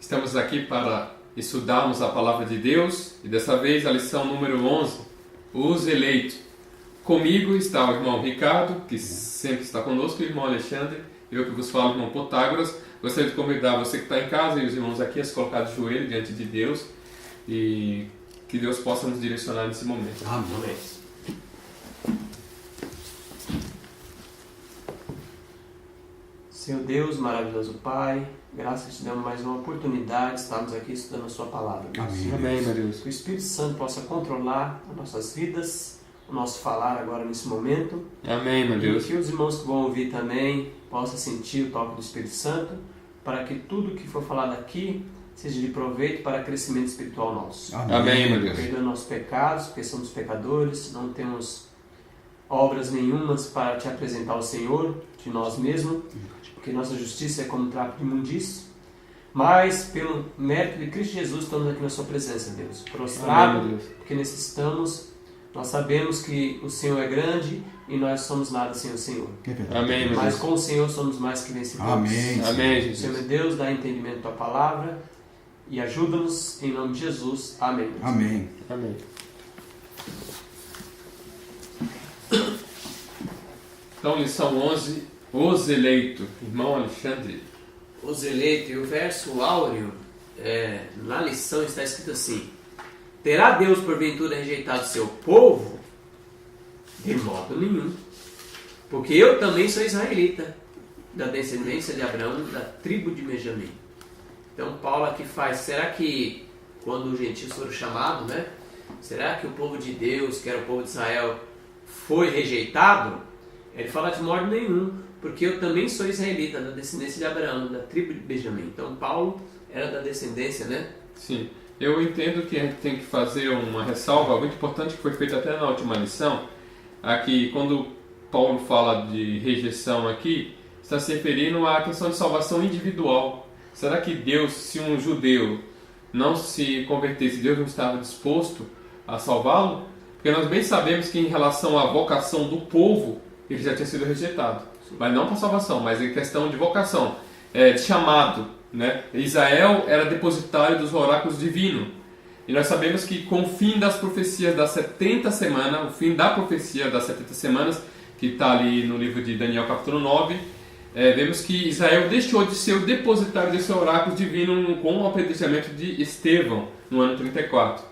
Estamos aqui para estudarmos a Palavra de Deus e dessa vez a lição número 11, os eleitos. Comigo está o irmão Ricardo, que sempre está conosco, e o irmão Alexandre, eu que vos falo, irmão Protágoras. Gostaria de convidar você que está em casa e os irmãos aqui a se colocar de joelho diante de Deus e que Deus possa nos direcionar nesse momento. Amém. Senhor Deus, maravilhoso Pai, graças que te damos mais uma oportunidade de estarmos aqui estudando a sua palavra. Amém, amém, meu Deus. Que o Espírito Santo possa controlar as nossas vidas, o nosso falar agora nesse momento. Amém, meu Deus. E que os irmãos que vão ouvir também possam sentir o toque do Espírito Santo, para que tudo que for falado aqui seja de proveito para crescimento espiritual nosso. Amém, meu Deus. Perdoa nossos pecados, porque somos pecadores, não temos obras nenhumas para te apresentar ao Senhor, de nós mesmos, porque nossa justiça é como trapo de imundícia. Mas, pelo mérito de Cristo Jesus, estamos aqui na sua presença, Deus. Prostrado, Amém, Deus. porque necessitamos. Nós sabemos que o Senhor é grande e nós somos nada sem o Senhor. Amém, meu Mas Deus. com o Senhor somos mais que vencedores. Amém. Amém, O Senhor é Jesus. Deus, dá entendimento à tua palavra e ajuda-nos em nome de Jesus. Amém. Amém. Amém. Então, lição 11, os eleitos. Irmão Alexandre. Os eleitos, e o verso áureo, na lição está escrito assim: terá Deus porventura rejeitado seu povo? De modo nenhum. Porque eu também sou israelita, da descendência de Abraão, da tribo de Benjamim. Então Paulo aqui faz, será que quando os gentios foram chamados, né? Será que o povo de Deus, que era o povo de Israel, foi rejeitado? Ele fala de modo nenhum, porque eu também sou israelita, da descendência de Abraão, da tribo de Benjamim. Então Paulo era da descendência, né? Sim, eu entendo que a gente tem que fazer uma ressalva muito importante que foi feita até na última lição. Aqui, quando Paulo fala de rejeição aqui, está se referindo à questão de salvação individual. Será que Deus, se um judeu não se convertesse, Deus não estava disposto a salvá-lo? Porque nós bem sabemos que em relação à vocação do povo, ele já tinha sido rejeitado. Mas não para salvação, mas em questão de vocação, de chamado, né? Israel era depositário dos oráculos divinos. E nós sabemos que com o fim das profecias das 70 semanas, o fim da profecia das 70 semanas, que está ali no livro de Daniel capítulo 9, vemos que Israel deixou de ser o depositário desse oráculo divino com o apedrejamento de Estevão, no ano 34.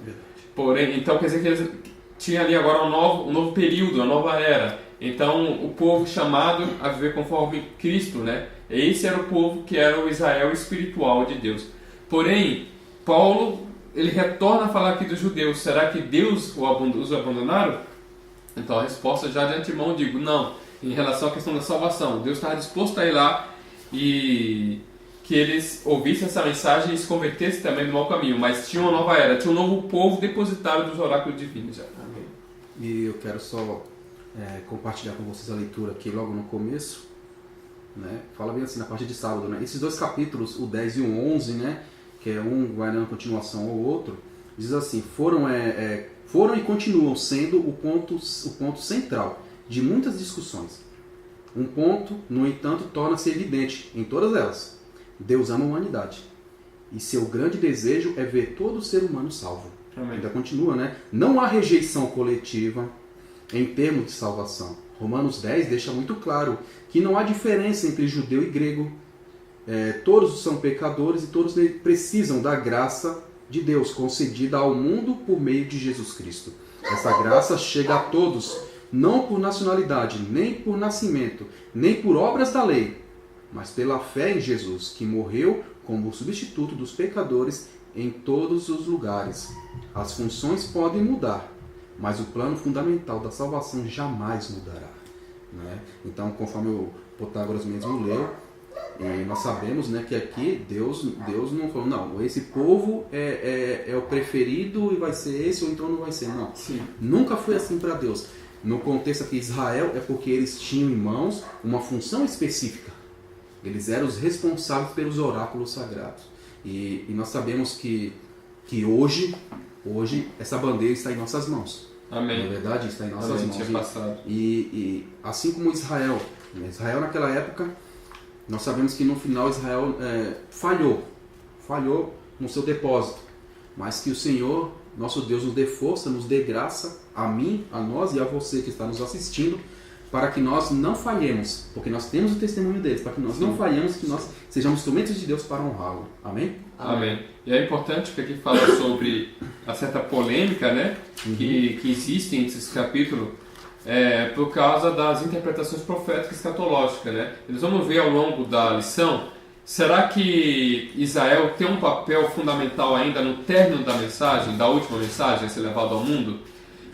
Porém, então quer dizer que eles tinham ali agora um novo período, uma nova era. Então, o povo chamado a viver conforme Cristo, né? Esse era o povo que era o Israel espiritual de Deus. Porém, Paulo, ele retorna a falar aqui dos judeus. Será que Deus os abandonaram? Então, a resposta já de antemão eu digo, não. Em relação à questão da salvação, Deus estava disposto a ir lá e que eles ouvissem essa mensagem e se convertessem também no mau caminho. Mas tinha uma nova era, tinha um novo povo depositário dos oráculos divinos. Amém. E eu quero só compartilhar com vocês a leitura aqui logo no começo, né? Fala bem assim na parte de sábado, né? Esses dois capítulos, o 10 e o 11, né? Que é um vai dando continuação ao outro, diz assim: foram e continuam sendo o ponto central de muitas discussões. Um ponto, no entanto, torna-se evidente em todas elas: Deus ama a humanidade e seu grande desejo é ver todo ser humano salvo. Amém. Ainda continua, né? Não há rejeição coletiva em termos de salvação. Romanos 10 deixa muito claro que não há diferença entre judeu e grego. Todos são pecadores e todos precisam da graça de Deus concedida ao mundo por meio de Jesus Cristo. Essa graça chega a todos, não por nacionalidade, nem por nascimento, nem por obras da lei, mas pela fé em Jesus, que morreu como substituto dos pecadores em todos os lugares. As funções podem mudar, mas o plano fundamental da salvação jamais mudará, né? Então, conforme o Protágoras mesmo leu, nós sabemos, né, que aqui Deus não falou, não, esse povo é o preferido e vai ser esse, ou então não vai ser. Não. Sim. Nunca foi assim para Deus. No contexto aqui, Israel é porque eles tinham em mãos uma função específica. Eles eram os responsáveis pelos oráculos sagrados. E nós sabemos que hoje essa bandeira está em nossas mãos. Amém. Na verdade, está em nossas Amém. mãos. Tinha passado. E assim como Israel naquela época, nós sabemos que no final Israel falhou falhou no seu depósito. Mas que o Senhor, nosso Deus, nos dê força, nos dê graça, a mim, a nós e a você que está nos assistindo, para que nós não falhemos, porque nós temos o testemunho deles, para que nós não falhemos, que nós sejamos instrumentos de Deus para honrá-lo. Amém? Amém. E é importante que aqui fala sobre a certa polêmica, né, que existe nesses capítulos, por causa das interpretações proféticas escatológicas, né? Eles vamos ver ao longo da lição, será que Israel tem um papel fundamental ainda no término da mensagem, da última mensagem a ser levada ao mundo?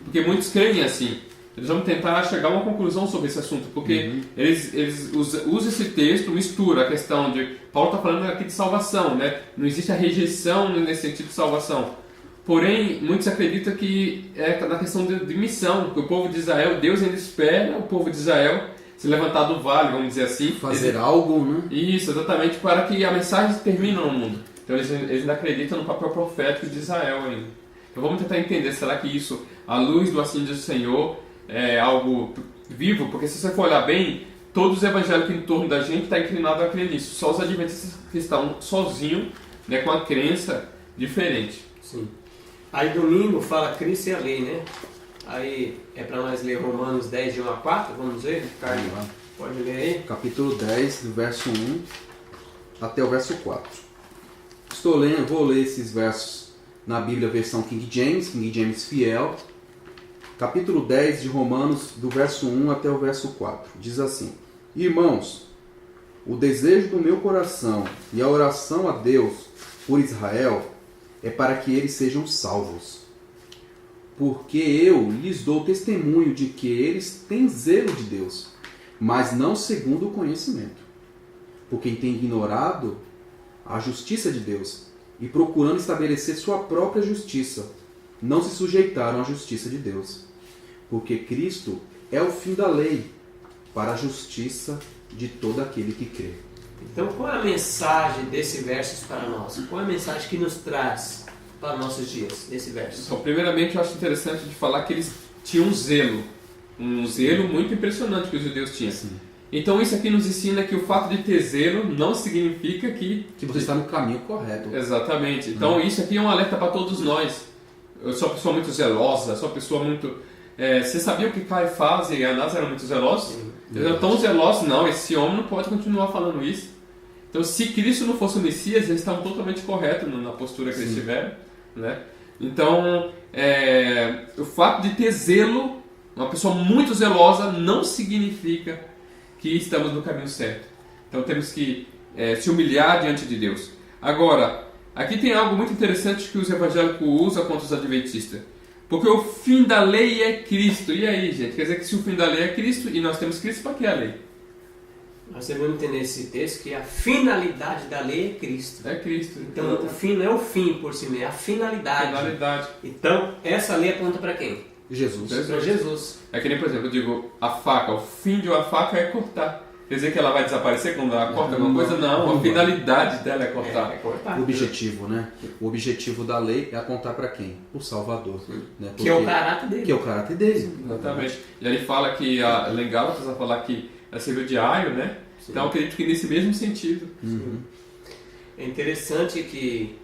Porque muitos creem assim. Eles vão tentar chegar a uma conclusão sobre esse assunto, porque eles usam esse texto, mistura a questão de... Paulo está falando aqui de salvação, né? Não existe a rejeição nesse sentido de salvação. Porém, muitos acreditam que é na questão de missão, que o povo de Israel, Deus ainda espera o povo de Israel se levantar do vale, vamos dizer assim. Fazer algo, né? Isso, exatamente, para que a mensagem termine no mundo. Então eles ainda acreditam no papel profético de Israel ainda. Então vamos tentar entender, será que isso, à luz do assim diz o Senhor, é algo vivo? Porque se você for olhar bem, todos os evangélicos em torno da gente estão inclinados a crer nisso. Só os adventistas que estão sozinhos, né, com a crença diferente. Sim. Aí domingo fala Cristo e a lei, né? Aí é para nós ler Romanos 10, de 1 a 4, vamos ver? Ricardo, pode ler aí? Capítulo 10, do verso 1 até o verso 4. Vou ler esses versos na Bíblia, versão King James fiel. Capítulo 10 de Romanos, do verso 1 até o verso 4. Diz assim: Irmãos, o desejo do meu coração e a oração a Deus por Israel é para que eles sejam salvos. Porque eu lhes dou testemunho de que eles têm zelo de Deus, mas não segundo o conhecimento. Porque têm ignorado a justiça de Deus e procurando estabelecer sua própria justiça, não se sujeitaram à justiça de Deus. Porque Cristo é o fim da lei para a justiça de todo aquele que crê. Então, qual é a mensagem desse verso para nós? Qual é a mensagem que nos traz para nossos dias, desse verso? Então, primeiramente, eu acho interessante de falar que eles tinham um zelo muito impressionante que os judeus tinham. Sim. Então, isso aqui nos ensina que o fato de ter zelo não significa que você está no caminho correto. Exatamente. Então, isso aqui é um alerta para todos nós. Eu sou uma pessoa muito zelosa, sou uma pessoa muito... você sabia o que Caifás e Anás eram muito zelosos? Eles eram tão zelosos, não, esse homem não pode continuar falando isso. Então, se Cristo não fosse o Messias, eles estavam totalmente corretos na postura que eles tiveram, né? Então, o fato de ter zelo, uma pessoa muito zelosa, não significa que estamos no caminho certo. Então, temos que se humilhar diante de Deus. Agora, aqui tem algo muito interessante que os evangélicos usam contra os adventistas. Porque o fim da lei é Cristo. E aí, gente? Quer dizer que se o fim da lei é Cristo e nós temos Cristo, para que a lei? Nós devemos entender esse texto que a finalidade da lei é Cristo. É Cristo. Então, o fim não é o fim por si mesmo, é a finalidade. Finalidade. Então, essa lei aponta para quem? Jesus. Para Jesus. É que nem, por exemplo, eu digo, a faca. O fim de uma faca é cortar. Quer dizer que ela vai desaparecer quando ela corta alguma coisa? Não, a finalidade dela é cortar. É cortar. O objetivo, né? O objetivo da lei é apontar para quem? O Salvador. Né? Que é o caráter dele. Que é o caráter dele. Exatamente. E aí fala que, lá em Gálatas vai falar que ela serviu de aio, né? Sim. Então eu acredito que nesse mesmo sentido. Uhum. É interessante que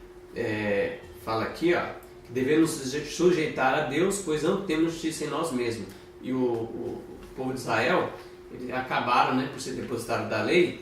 fala aqui, ó, que devemos nos sujeitar a Deus, pois não temos justiça em nós mesmos. E o povo de Israel, eles acabaram, né, por ser depositário da lei,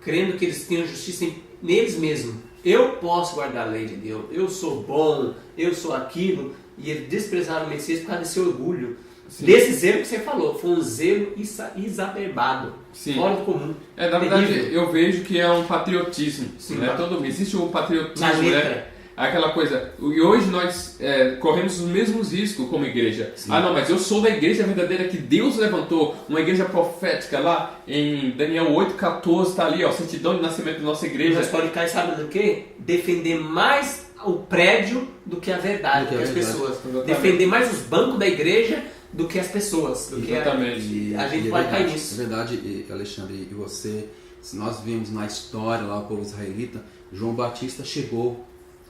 crendo que eles tinham justiça neles mesmos. Eu posso guardar a lei de Deus, eu sou bom, eu sou aquilo, e eles desprezaram o Messias por causa desse orgulho. Sim. Desse zelo que você falou, foi um zelo exacerbado, fora do comum. Na verdade, eu vejo que é um patriotismo. Sim, né? Existe o patriotismo, na letra. né? Aquela coisa. E hoje nós corremos os mesmos riscos como igreja. Sim. Ah, não, mas eu sou da igreja verdadeira que Deus levantou, uma igreja profética lá em Daniel 8,14, está ali, ó, certidão de nascimento da nossa igreja. Nós podemos cair, sabe do quê? Defender mais o prédio do que a verdade, do que as pessoas. Exatamente. Defender mais os bancos da igreja do que as pessoas. Do Exatamente. Que a gente pode cair nisso. É verdade, Alexandre, e você, se nós vimos na história lá o povo israelita, João Batista chegou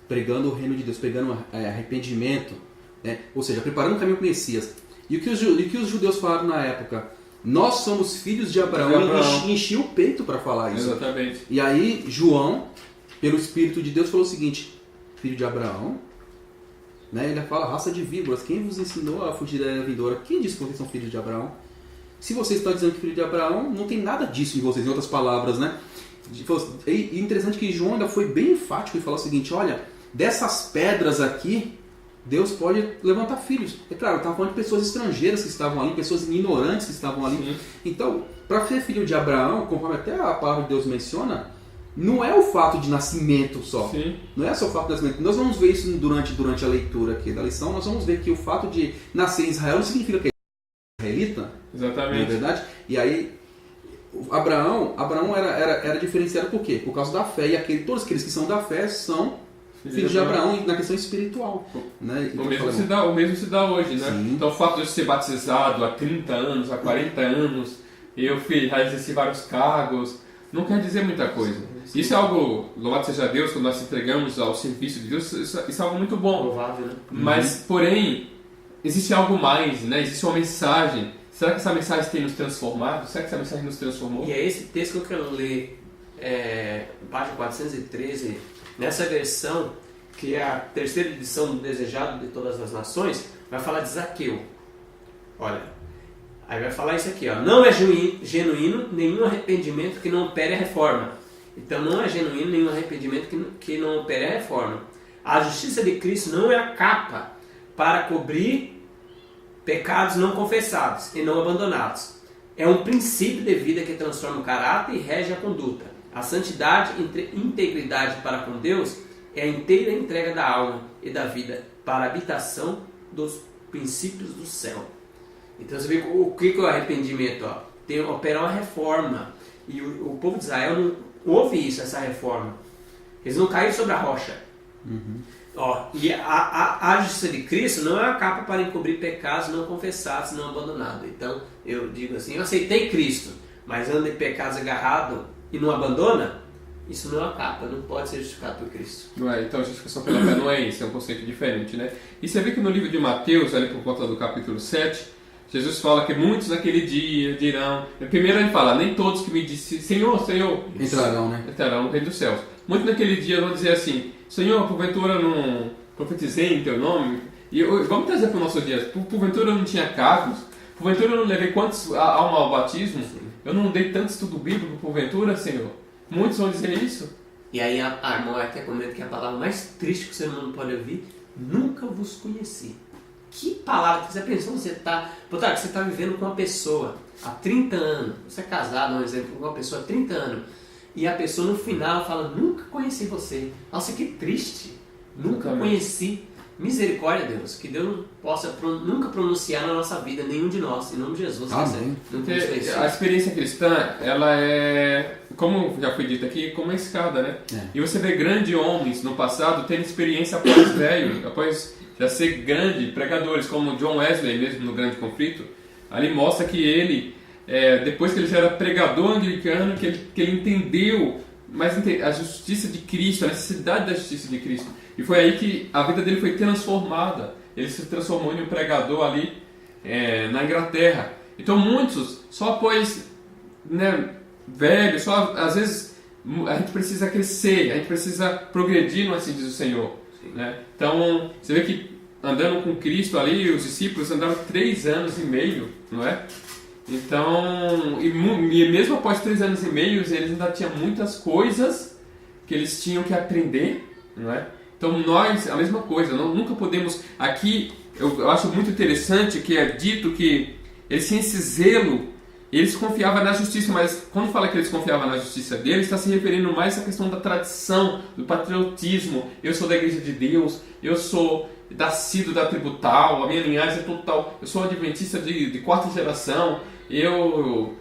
pregando o reino de Deus, pregando arrependimento, né? Ou seja, preparando o caminho para o Messias. E o que os judeus falaram na época? Nós somos filhos de Abraão, e enchiam o peito para falar isso. Exatamente. E aí João pelo Espírito de Deus, falou o seguinte: filho de Abraão, né? Ele fala, raça de víboras, quem vos ensinou a fugir da era vindoura? Quem disse que vocês são filhos de Abraão? Se vocês estão dizendo que filho de Abraão, não tem nada disso em vocês, em outras palavras, né? E interessante que João ainda foi bem enfático e falou o seguinte: olha, dessas pedras aqui, Deus pode levantar filhos. É claro, estava falando de pessoas estrangeiras que estavam ali, pessoas ignorantes que estavam ali. Sim. Então, para ser filho de Abraão, conforme até a palavra de Deus menciona, não é o fato de nascimento só. Sim. Não é só o fato de nascimento. Nós vamos ver isso durante a leitura aqui da lição. Nós vamos ver que o fato de nascer em Israel não significa que é israelita. Exatamente. Não é verdade? E aí, Abraão era diferenciado por quê? Por causa da fé. E todos aqueles que são da fé são filhos de Abraão na questão espiritual. Né? O mesmo se dá hoje, né? Sim. Então o fato de eu ser batizado há 30 anos, há 40 anos, eu já exerci vários cargos, não quer dizer muita coisa. Sim. Isso é algo, louvado seja Deus, quando nós nos entregamos ao serviço de Deus, isso é algo muito bom. Louvável, né? Mas, porém, existe algo mais, né? Existe uma mensagem. Será que essa mensagem tem nos transformado? Será que essa mensagem nos transformou? E é esse texto que eu quero ler, página 413, nessa versão, que é a terceira edição do Desejado de Todas as Nações, vai falar de Zaqueu. Olha, aí vai falar isso aqui, ó. Não é genuíno nenhum arrependimento que não opere a reforma. Então não é genuíno nenhum arrependimento que não opere a reforma. A justiça de Cristo não é a capa para cobrir pecados não confessados e não abandonados. É um princípio de vida que transforma o caráter e rege a conduta. A santidade e integridade para com Deus é a inteira entrega da alma e da vida para a habitação dos princípios do céu. Então você vê o que é o arrependimento? Opera uma reforma. E o povo de Israel não ouve isso, essa reforma. Eles não caíram sobre a rocha. Uhum. E a justiça de Cristo não é a capa para encobrir pecados não confessados, não abandonados. Então eu digo assim, eu aceitei Cristo, mas anda em pecados agarrado e não abandona, isso não é uma capa, não pode ser justificado por Cristo. Não é, então a justificação pela fé não é isso, é um conceito diferente, né? E você vê que no livro de Mateus, ali por volta do capítulo 7, Jesus fala que muitos naquele dia dirão... Primeiro ele fala, nem todos que me dizem, Senhor, Senhor... Entrarão, né? Entrarão no reino dos céus. Muitos naquele dia vão dizer assim, Senhor, porventura não profetizei em teu nome? E vamos trazer para o nosso dia, porventura eu não tinha cargos? Porventura eu não levei quantos alma ao batismo? Eu não dei tanto estudo bíblico, porventura, Senhor? Muitos vão dizer isso. E aí a irmã até comenta que a palavra mais triste que o ser humano pode ouvir, nunca vos conheci. Que palavra, você pensou, você está vivendo com uma pessoa há 30 anos, você é casado, um exemplo, com uma pessoa há 30 anos, e a pessoa no final fala, nunca conheci você. Nossa, que triste, nunca conheci. Misericórdia, Deus, que Deus possa nunca pronunciar na nossa vida, nenhum de nós, em nome de Jesus. Amém. A experiência cristã, ela é, como já foi dito aqui, como uma escada, né? E você vê grandes homens no passado terem experiência após velho, após já ser grande, pregadores, como John Wesley mesmo no Grande Conflito. Ali mostra que ele, depois que ele já era pregador anglicano, que ele entendeu mais a justiça de Cristo, a necessidade da justiça de Cristo. E foi aí que a vida dele foi transformada. Ele se transformou em um pregador ali na Inglaterra. Então muitos, só após velho, só às vezes a gente precisa crescer, a gente precisa progredir, não assim diz o Senhor. Né? Então você vê que andando com Cristo ali, os discípulos andaram 3 anos e meio, não é? Então, e mesmo após 3 anos e meio, eles ainda tinham muitas coisas que eles tinham que aprender, não é? Então nós, a mesma coisa, nunca podemos... Aqui, eu acho muito interessante que é dito que eles tinham esse zelo, eles confiavam na justiça, mas quando fala que eles confiavam na justiça deles, está se referindo mais à questão da tradição, do patriotismo. Eu sou da igreja de Deus, eu sou nascido da tribo tal, a minha linhagem é total, eu sou adventista de 4ª geração, eu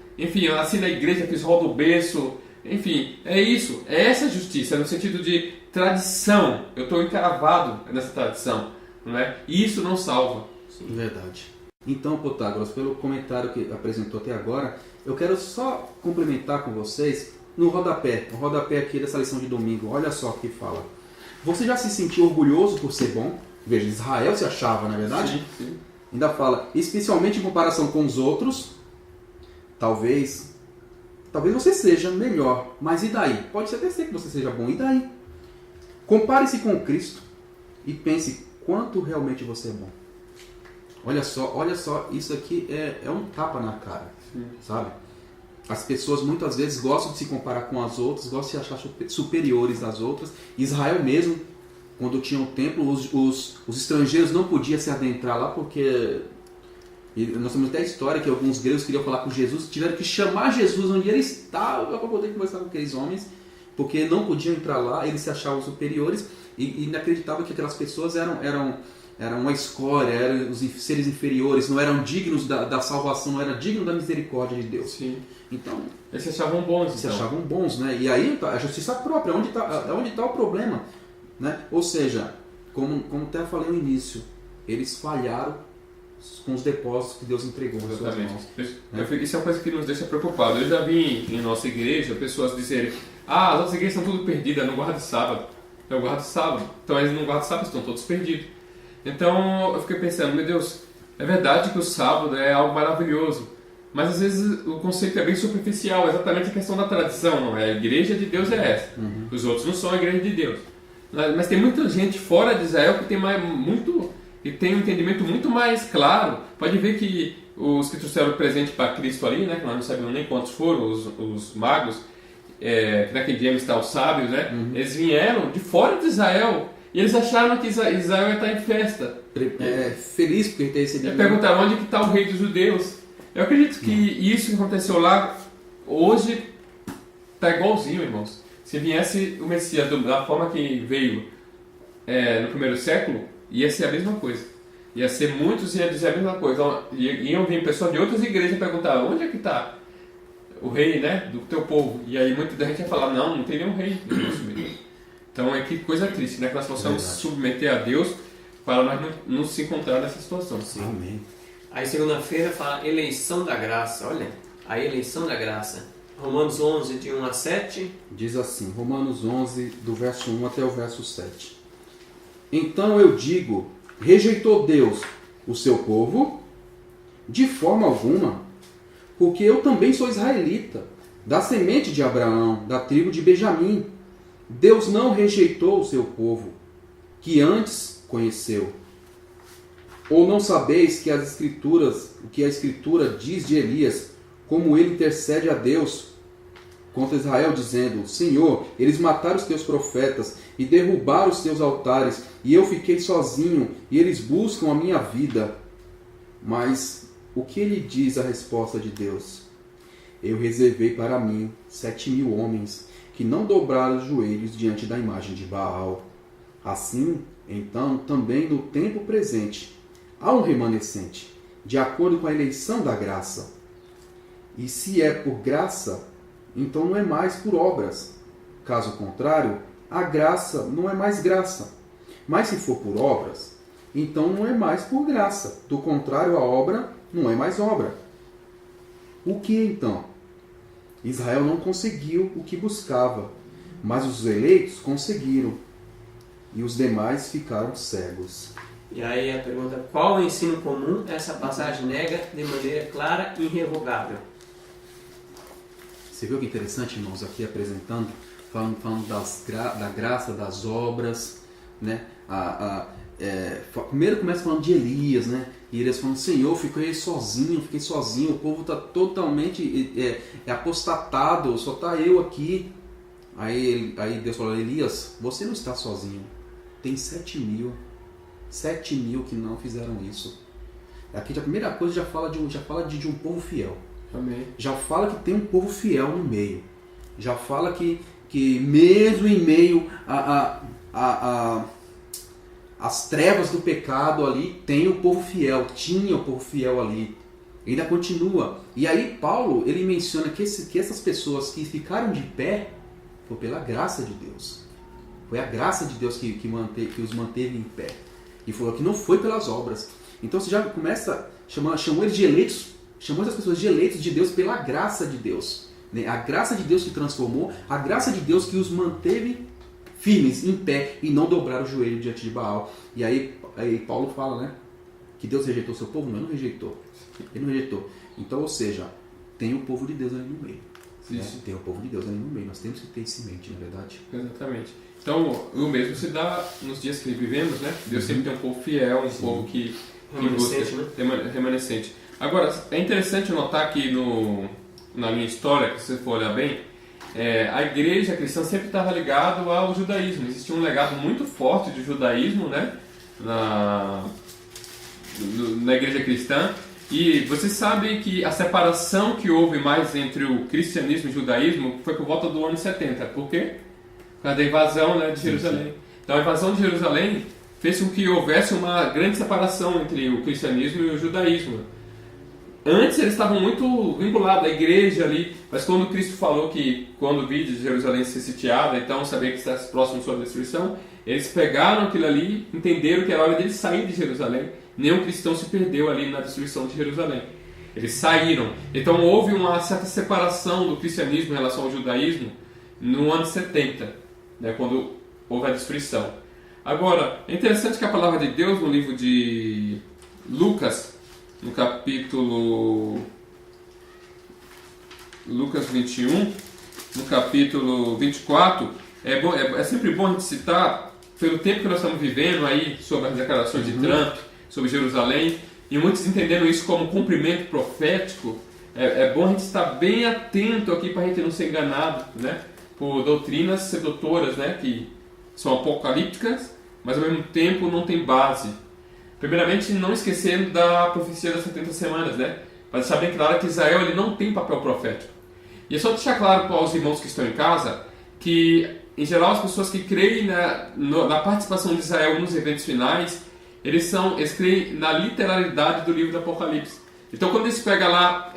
nasci na igreja, fiz rol do berço, enfim, é isso, é essa justiça, no sentido de tradição, eu estou encravado nessa tradição, não é? E isso não salva. Sim. Verdade. Então, Protágoras, pelo comentário que apresentou até agora, eu quero só complementar com vocês no rodapé aqui dessa lição de domingo. Olha só o que fala. Você já se sentiu orgulhoso por ser bom? Veja, Israel se achava, não é verdade? Sim, sim. Ainda fala, especialmente em comparação com os outros, talvez você seja melhor, mas e daí? Pode até ser que você seja bom, e daí? Compare-se com Cristo e pense quanto realmente você é bom. Olha só, isso aqui é um tapa na cara, sabe? As pessoas muitas vezes gostam de se comparar com as outras, gostam de se achar superiores às outras. Israel mesmo, quando tinha um templo, os estrangeiros não podiam se adentrar lá porque... E nós temos até a história que alguns gregos queriam falar com Jesus, tiveram que chamar Jesus onde ele estava para poder conversar com aqueles homens, porque não podiam entrar lá, eles se achavam superiores e acreditavam que aquelas pessoas eram uma escória, eram os seres inferiores, não eram dignos da salvação, não eram dignos da misericórdia de Deus. Sim. Então, eles se achavam bons. Se achavam bons, né? E aí a justiça própria, onde está o problema? Né? Ou seja, como até falei no início, eles falharam com os depósitos que Deus entregou nas suas mãos. Isso é uma coisa que nos deixa preocupados. Eu já vi em nossa igreja pessoas dizerem: as outras igrejas estão tudo perdidas, não guardam sábado. Eu guardo sábado. Então eles não guardam sábado, estão todos perdidos. Então eu fiquei pensando, meu Deus, é verdade que o sábado é algo maravilhoso, mas às vezes o conceito é bem superficial, exatamente a questão da tradição, não é? A igreja de Deus é essa. Os outros não são a igreja de Deus. Mas tem muita gente fora de Israel que tem tem um entendimento muito mais claro. Pode ver que os que trouxeram o presente para Cristo ali, né, que nós não sabemos nem quantos foram, os magos, que naquele dia estão os sábios, né? Eles vieram de fora de Israel e eles acharam que Israel ia estar em festa. Feliz porque tem recebido. Perguntaram onde está o rei dos judeus. Eu acredito que isso que aconteceu lá, hoje está igualzinho, irmãos. Se viesse o Messias da forma que veio no primeiro século, ia ser a mesma coisa. Ia ser muitos iam dizer a mesma coisa. Iam vir pessoas de outras igrejas perguntar: onde é que está o rei, né, do teu povo? E aí muita gente ia falar: não tem nenhum rei no nosso meio. Então que coisa triste, né, que nós possamos submeter a Deus para nós não nos encontrar nessa situação. Sim. Amém. Aí segunda-feira fala eleição da graça. Olha, a eleição da graça. Romanos 11, de 1 a 7. Diz assim, Romanos 11, do verso 1 até o verso 7. Então eu digo, rejeitou Deus o seu povo? De forma alguma, porque eu também sou israelita, da semente de Abraão, da tribo de Benjamim. Deus não rejeitou o seu povo, que antes conheceu. Ou não sabeis que o que a Escritura diz de Elias, como ele intercede a Deus contra Israel, dizendo: Senhor, eles mataram os teus profetas e derrubaram os teus altares, e eu fiquei sozinho, e eles buscam a minha vida. Mas o que ele diz a resposta de Deus? Eu reservei para mim 7.000 homens, que não dobraram os joelhos diante da imagem de Baal. Assim, então, também no tempo presente, há um remanescente, de acordo com a eleição da graça. E se é por graça, então não é mais por obras. Caso contrário, a graça não é mais graça. Mas se for por obras, então não é mais por graça. Do contrário, a obra não é mais obra. O que então? Israel não conseguiu o que buscava, mas os eleitos conseguiram, e os demais ficaram cegos. E aí a pergunta: qual o ensino comum essa passagem nega de maneira clara e irrevogável? Você viu que interessante, irmãos, aqui apresentando, falando da graça, das obras, né? Primeiro começa falando de Elias, né? E eles falam: Senhor, fiquei sozinho, o povo está totalmente apostatado, só está eu aqui. Aí Deus falou: Elias, você não está sozinho, tem 7.000 que não fizeram isso. Aqui a primeira coisa já fala de um povo fiel. Amém. Já fala que tem um povo fiel no meio. Já fala que mesmo em meio às trevas do pecado ali, tem o povo fiel, tinha o povo fiel ali. Ainda continua. E aí Paulo, ele menciona que essas pessoas que ficaram de pé foi pela graça de Deus. Foi a graça de Deus que os manteve em pé. E falou que não foi pelas obras. Então você já começa, chamou eles de eleitos, chamou essas pessoas de eleitos de Deus pela graça de Deus. A graça de Deus que transformou, a graça de Deus que os manteve firmes, em pé, e não dobraram o joelho diante de Baal. E aí Paulo fala, né, que Deus rejeitou o seu povo? Não, ele não rejeitou. Ele não rejeitou. Então, ou seja, tem o povo de Deus ali no meio. Né? Tem o povo de Deus ali no meio, nós temos que ter isso em mente, na verdade. Exatamente. Então, o mesmo se dá nos dias que vivemos, né? Deus sempre tem um povo fiel, um povo que Remanescente, busca, remanescente. Agora, é interessante notar que na linha histórica, se você for olhar bem, a igreja cristã sempre estava ligada ao judaísmo. Existia um legado muito forte de judaísmo, né? Na igreja cristã. E você sabe que a separação que houve mais entre o cristianismo e o judaísmo foi por volta do ano 70. Por quê? Por causa da invasão, né, de Jerusalém. Sim. Então a invasão de Jerusalém fez com que houvesse uma grande separação entre o cristianismo e o judaísmo. Antes eles estavam muito vinculados à igreja ali, mas quando Cristo falou que quando vi de Jerusalém ser sitiada, então sabia que está próximo de sua destruição, eles pegaram aquilo ali, entenderam que era hora deles sair de Jerusalém. Nenhum cristão se perdeu ali na destruição de Jerusalém. Eles saíram. Então houve uma certa separação do cristianismo em relação ao judaísmo no ano 70, né, quando houve a destruição. Agora, é interessante que a palavra de Deus no livro de Lucas, no capítulo Lucas 21, no capítulo 24, é sempre bom a gente citar, pelo tempo que nós estamos vivendo aí, sobre as declarações de Trump, sobre Jerusalém, e muitos entenderam isso como cumprimento profético. É bom a gente estar bem atento aqui para a gente não ser enganado, né, por doutrinas sedutoras, né, que são apocalípticas, mas ao mesmo tempo não tem base. Primeiramente, não esquecendo da profecia das 70 semanas, né, para deixar bem claro que Israel ele não tem papel profético. E é só deixar claro para os irmãos que estão em casa que, em geral, as pessoas que creem na participação de Israel nos eventos finais, eles creem na literalidade do livro do Apocalipse. Então, quando eles pegam lá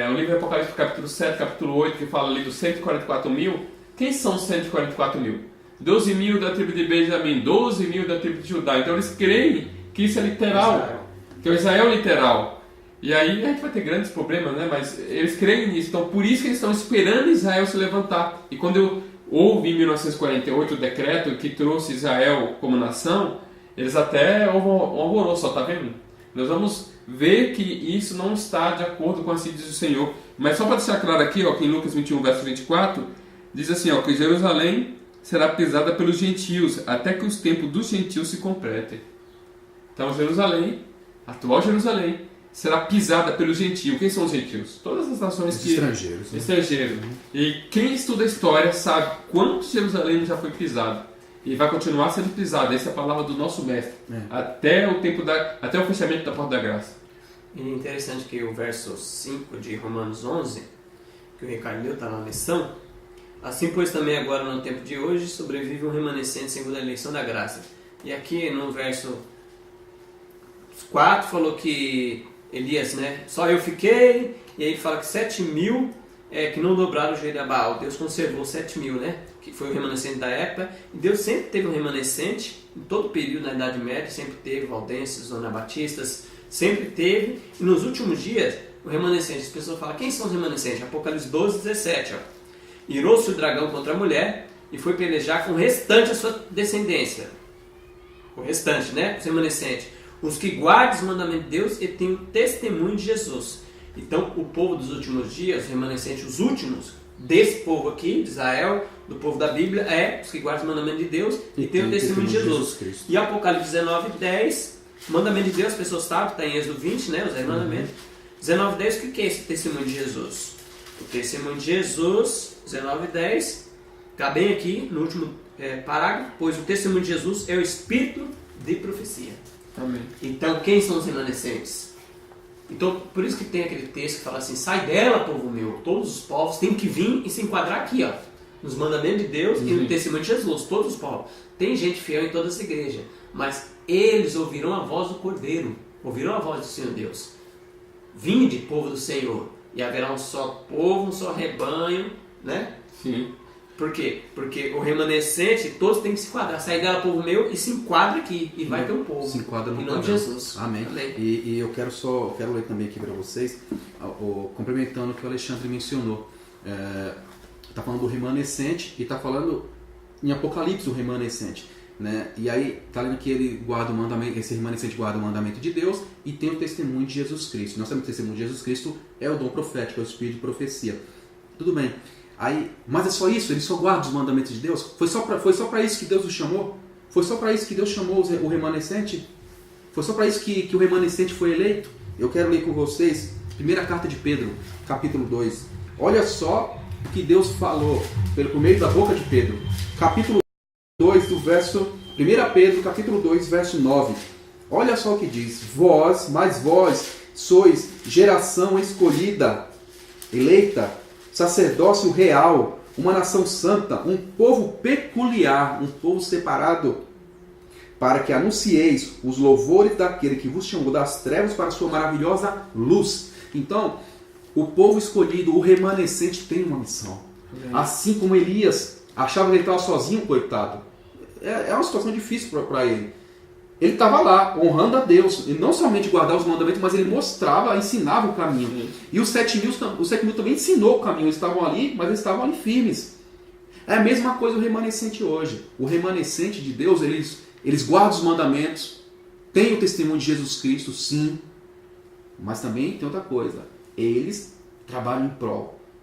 o livro do Apocalipse, capítulo 7, capítulo 8, que fala ali dos 144 mil, quem são os 144 mil? 12 mil da tribo de Benjamim, 12 mil da tribo de Judá. Então, eles creem que isso é literal, que é o Israel literal. E aí a gente vai ter grandes problemas, né? Mas eles creem nisso. Então, por isso que eles estão esperando Israel se levantar. E quando houve em 1948 o decreto que trouxe Israel como nação, eles até houve um alvoroço, tá vendo? Nós vamos ver que isso não está de acordo com assim diz o Senhor. Mas só para deixar claro aqui, ó, que em Lucas 21, verso 24, diz assim, ó, que Jerusalém será pisada pelos gentios, até que os tempos dos gentios se completem. Então Jerusalém, atual Jerusalém, será pisada pelos gentios. Quem são os gentios? Todas as nações que... Estrangeiros. Né? Estrangeiros. E quem estuda a história sabe quanto Jerusalém já foi pisado. E vai continuar sendo pisado. Essa é a palavra do nosso mestre. Até o fechamento da porta da graça. E é interessante que o verso 5 de Romanos 11, que o Ricardo leu, está na lição. Assim, pois, também agora no tempo de hoje, sobrevive um remanescente segundo a eleição da graça. E aqui no verso 4 falou que Elias, né? Só eu fiquei. E aí fala que 7 mil que não dobraram o joelho a Baal. Deus conservou 7 mil, né? Que foi o remanescente da época. E Deus sempre teve um remanescente, em todo o período na Idade Média, sempre teve valdenses, anabatistas, sempre teve. E nos últimos dias, o remanescente, as pessoas falam, quem são os remanescentes? Apocalipse 12, 17, ó. Irou-se o dragão contra a mulher e foi pelejar com o restante da sua descendência. O restante, né? Os remanescentes. Os que guardam os mandamentos de Deus e têm o testemunho de Jesus. Então, o povo dos últimos dias, os remanescentes, os últimos desse povo aqui, de Israel, do povo da Bíblia, os que guardam os mandamentos de Deus e têm o testemunho de Jesus. E Apocalipse 19, 10, mandamento de Deus, as pessoas sabem, está em Êxodo 20, né? Os 10 mandamentos. 19, 10, o que é esse testemunho de Jesus? O testemunho de Jesus, 19, 10, está bem aqui no último parágrafo, pois o testemunho de Jesus é o espírito de profecia. Amém. Então, quem são os remanescentes? Então, por isso que tem aquele texto que fala assim, sai dela, povo meu, todos os povos têm que vir e se enquadrar aqui, ó, nos mandamentos de Deus e no testemunho de Jesus, todos os povos. Tem gente fiel em todas as igrejas, mas eles ouvirão a voz do Cordeiro, ouvirão a voz do Senhor Deus. Vinde, povo do Senhor, e haverá um só povo, um só rebanho, né? Sim. Por quê? Porque o remanescente, todos têm que se enquadrar. Sai dela, povo meu, e se enquadra aqui. E vai ter um povo. Se enquadra no em nome de Jesus. Amém. Amém. E eu quero ler também aqui para vocês, complementando o que o Alexandre mencionou. Está falando do remanescente e está falando em Apocalipse o remanescente. Né? E aí está lendo que ele guarda o mandamento, esse remanescente guarda o mandamento de Deus e tem o testemunho de Jesus Cristo. Nós sabemos que o testemunho de Jesus Cristo é o dom profético, é o espírito de profecia. Tudo bem. Aí, mas é só isso? Ele só guarda os mandamentos de Deus? Foi só para isso que Deus o chamou? Foi só para isso que Deus chamou o remanescente? Foi só para isso que o remanescente foi eleito? Eu quero ler com vocês, primeira carta de Pedro, capítulo 2. Olha só o que Deus falou por meio da boca de Pedro. Capítulo 2, do verso... 1 Pedro, capítulo 2, verso 9. Olha só o que diz. Vós sois geração escolhida, eleita, sacerdócio real, uma nação santa, um povo peculiar, um povo separado, para que anuncieis os louvores daquele que vos chamou das trevas para a sua maravilhosa luz. Então, o povo escolhido, o remanescente, tem uma missão. Assim como Elias achava que ele estava sozinho, coitado. É uma situação difícil para ele. Ele estava lá, honrando a Deus. E não somente guardar os mandamentos, mas ele mostrava, ensinava o caminho. E os 7.000 também ensinou o caminho. Eles estavam ali, mas eles estavam ali firmes. É a mesma coisa o remanescente hoje. O remanescente de Deus, eles guardam os mandamentos, têm o testemunho de Jesus Cristo, sim. Mas também tem outra coisa. Eles trabalham em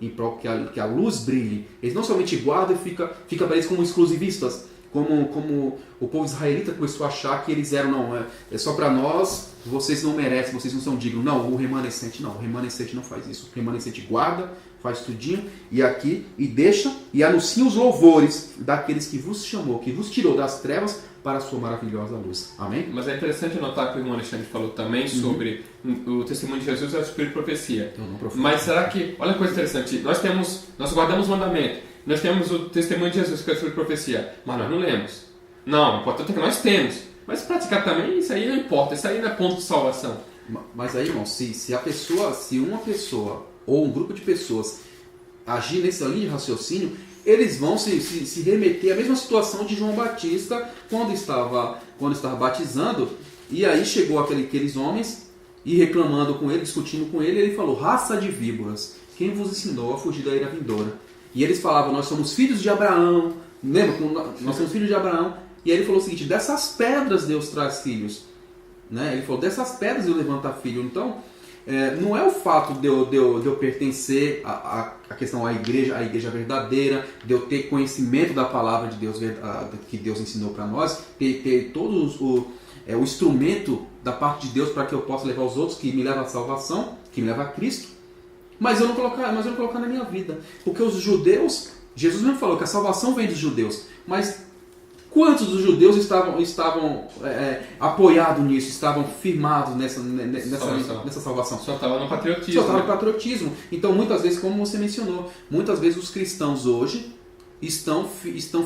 prol que a luz brilhe. Eles não somente guardam e fica para eles como exclusivistas, como o povo israelita começou a achar que eles eram, é só para nós, vocês não merecem, vocês não são dignos. Não, o remanescente não faz isso. O remanescente guarda, faz tudinho, e deixa, e anuncia os louvores daqueles que vos chamou, que vos tirou das trevas para a sua maravilhosa luz. Amém? Mas é interessante notar que o irmão Alexandre falou também sobre o testemunho de Jesus e o espírito de profecia. Mas será que, olha a coisa interessante, nós guardamos o mandamento, nós temos o testemunho de Jesus, que é o espírito de profecia, mas nós não lemos. Não, o importante é que nós temos. Mas praticar também, isso aí não importa, isso aí não é ponto de salvação. Mas aí, irmão, se uma pessoa ou um grupo de pessoas agir nessa linha de raciocínio, eles vão se remeter à mesma situação de João Batista quando estava batizando, e aí chegou aqueles homens e reclamando com ele, discutindo com ele, ele falou: raça de víboras, quem vos ensinou a fugir da ira vindoura? E eles falavam: nós somos filhos de Abraão, lembra? Nós somos filhos de Abraão. E aí ele falou o seguinte: dessas pedras Deus traz filhos, né? Ele falou: dessas pedras eu levanto filho. Então, não é o fato de eu pertencer à questão à igreja verdadeira, de eu ter conhecimento da palavra de Deus que Deus ensinou para nós, ter todo o instrumento da parte de Deus para que eu possa levar os outros, que me leva à salvação, que me leva a Cristo, mas eu não colocar na minha vida. Porque os judeus, Jesus mesmo falou que a salvação vem dos judeus, mas quantos dos judeus estavam apoiados nisso, estavam firmados nessa salvação? Só estava no patriotismo. Patriotismo. Então, muitas vezes, como você mencionou, muitas vezes os cristãos hoje estão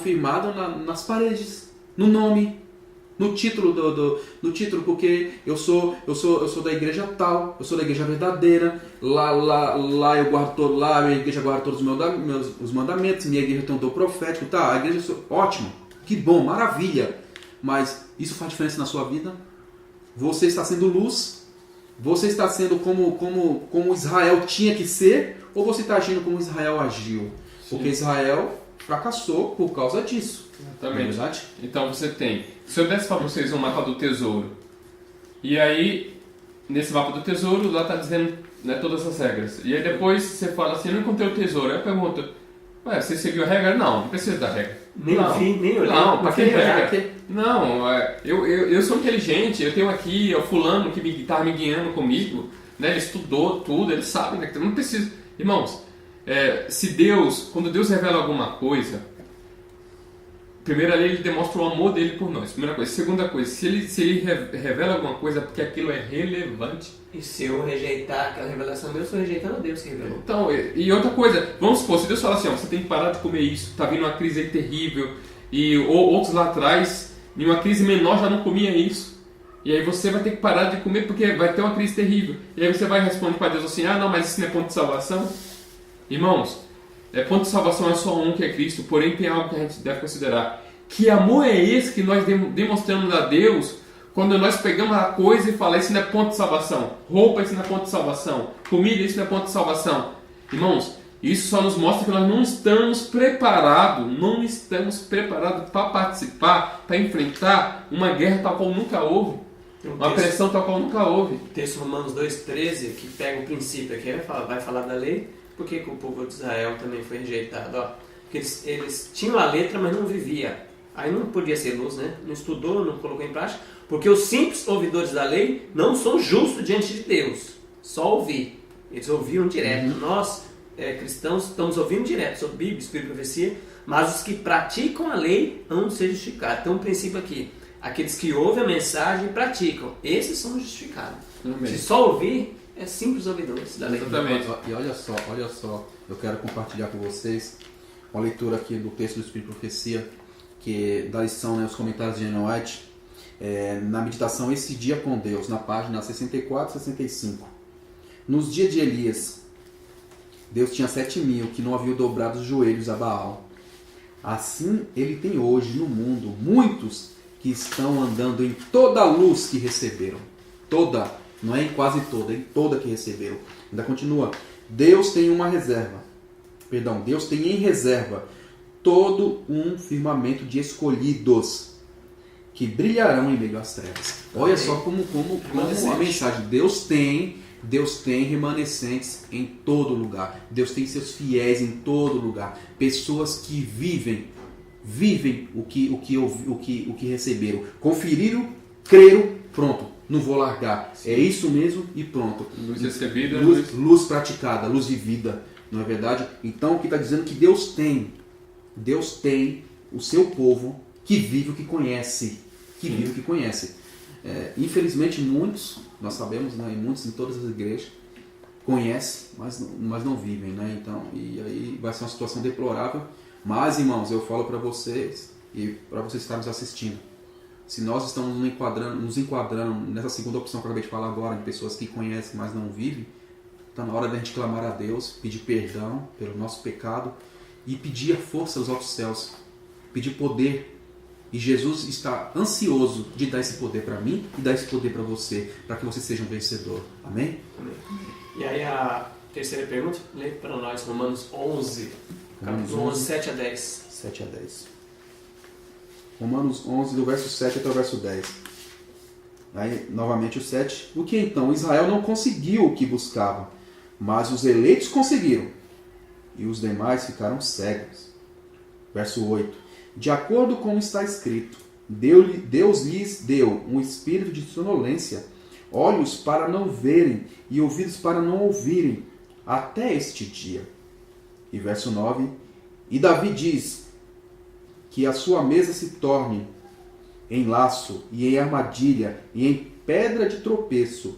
firmados nas paredes, no nome, no título no título, porque eu sou da igreja tal, eu sou da igreja verdadeira, lá eu guardo todo, lá a minha igreja guarda todos os mandamentos, minha igreja tem um dom profético, tá? A igreja ótimo. Que bom, maravilha. Mas isso faz diferença na sua vida? Você está sendo luz? Você está sendo como Israel tinha que ser? Ou você está agindo como Israel agiu? Sim. Porque Israel fracassou por causa disso. Exatamente. Não é verdade? Então você tem... Se eu desse para vocês um mapa do tesouro, e aí, nesse mapa do tesouro, lá está dizendo, né, todas as regras. E aí depois você fala assim: eu não encontrei o tesouro. Aí eu pergunto: ué, você seguiu a regra? Não precisa da regra. Nem o fim, nem o não, para que regra? Não, eu sou inteligente, eu tenho aqui o fulano que estava me guiando comigo, né? Ele estudou tudo, ele sabe, né? Não precisa. Irmãos, quando Deus revela alguma coisa, primeiro ali ele demonstra o amor dele por nós, primeira coisa. Segunda coisa, se ele revela alguma coisa, porque aquilo é relevante. E se eu rejeitar aquela revelação, eu estou rejeitando a Deus que revelou. Então, e outra coisa, vamos supor, se Deus falar assim: ó, você tem que parar de comer isso, está vindo uma crise aí terrível, e outros lá atrás, em uma crise menor, já não comia isso, e aí você vai ter que parar de comer porque vai ter uma crise terrível. E aí você vai responder para Deus assim: ah, não, mas isso não é ponto de salvação? Irmãos, ponto de salvação é só um, que é Cristo, porém tem algo que a gente deve considerar. Que amor é esse que nós demonstramos a Deus quando nós pegamos a coisa e falamos: isso não é ponto de salvação? Roupa, isso não é ponto de salvação? Comida, isso não é ponto de salvação? Irmãos, isso só nos mostra que nós não estamos preparados para participar, para enfrentar uma guerra tal qual nunca houve, uma pressão tal qual nunca houve. O texto Romanos 2,13, que pega o princípio aqui, vai falar da lei, Por que o povo de Israel também foi rejeitado? Ó, porque eles tinham a letra, mas não vivia. Aí não podia ser luz, né? Não estudou, não colocou em prática. Porque os simples ouvidores da lei não são justos diante de Deus. Só ouvir. Eles ouviam direto. Nós, cristãos, estamos ouvindo direto sobre Bíblia, Espírito e Profecia, mas os que praticam a lei hão de ser justificados. Então, o princípio aqui, aqueles que ouvem a mensagem e praticam, esses são justificados. Amém. Se só ouvir, é simples ouvidores da lei. Exatamente. E olha só, eu quero compartilhar com vocês uma leitura aqui do texto do Espírito e Profecia, que da lição, né, os comentários de Ellen White, na meditação Esse Dia com Deus, na página 64 e 65. Nos dias de Elias, Deus tinha 7.000 que não haviam dobrado os joelhos a Baal. Assim, ele tem hoje no mundo muitos que estão andando em toda a luz que receberam. Toda, não é em quase toda, em toda que receberam. Ainda continua. Deus tem em reserva todo um firmamento de escolhidos que brilharão em meio às trevas. Olha só como a mensagem. Deus tem remanescentes em todo lugar. Deus tem seus fiéis em todo lugar. Pessoas que vivem o que receberam. Conferiram, creram, pronto. Não vou largar. Sim. É isso mesmo e pronto. Luz recebida, luz praticada, luz vivida. Não é verdade? Então, o que está dizendo que Deus tem o seu povo que vive o que conhece. Infelizmente, muitos, nós sabemos, né, muitos em todas as igrejas, conhecem, mas não vivem. Né? Então, e aí vai ser uma situação deplorável. Mas, irmãos, eu falo para vocês, e para vocês estarem nos assistindo, se nós estamos nos enquadrando nessa segunda opção que eu acabei de falar agora, de pessoas que conhecem, mas não vivem, está na hora de a gente clamar a Deus, pedir perdão pelo nosso pecado e pedir a força dos altos céus, pedir poder. E Jesus está ansioso de dar esse poder para mim e dar esse poder para você, para que você seja um vencedor. Amém? Amém. E aí a terceira pergunta, lê para nós Romanos 11, capítulo 11, 7 a 10. 7 a 10. Romanos 11, do verso 7 até o verso 10. Aí, novamente o 7. O que então? Israel não conseguiu o que buscava, mas os eleitos conseguiram, e os demais ficaram cegos. Verso 8. De acordo com está escrito, Deus lhes deu um espírito de sonolência, olhos para não verem e ouvidos para não ouvirem, até este dia. E verso 9. E Davi diz que a sua mesa se torne em laço e em armadilha e em pedra de tropeço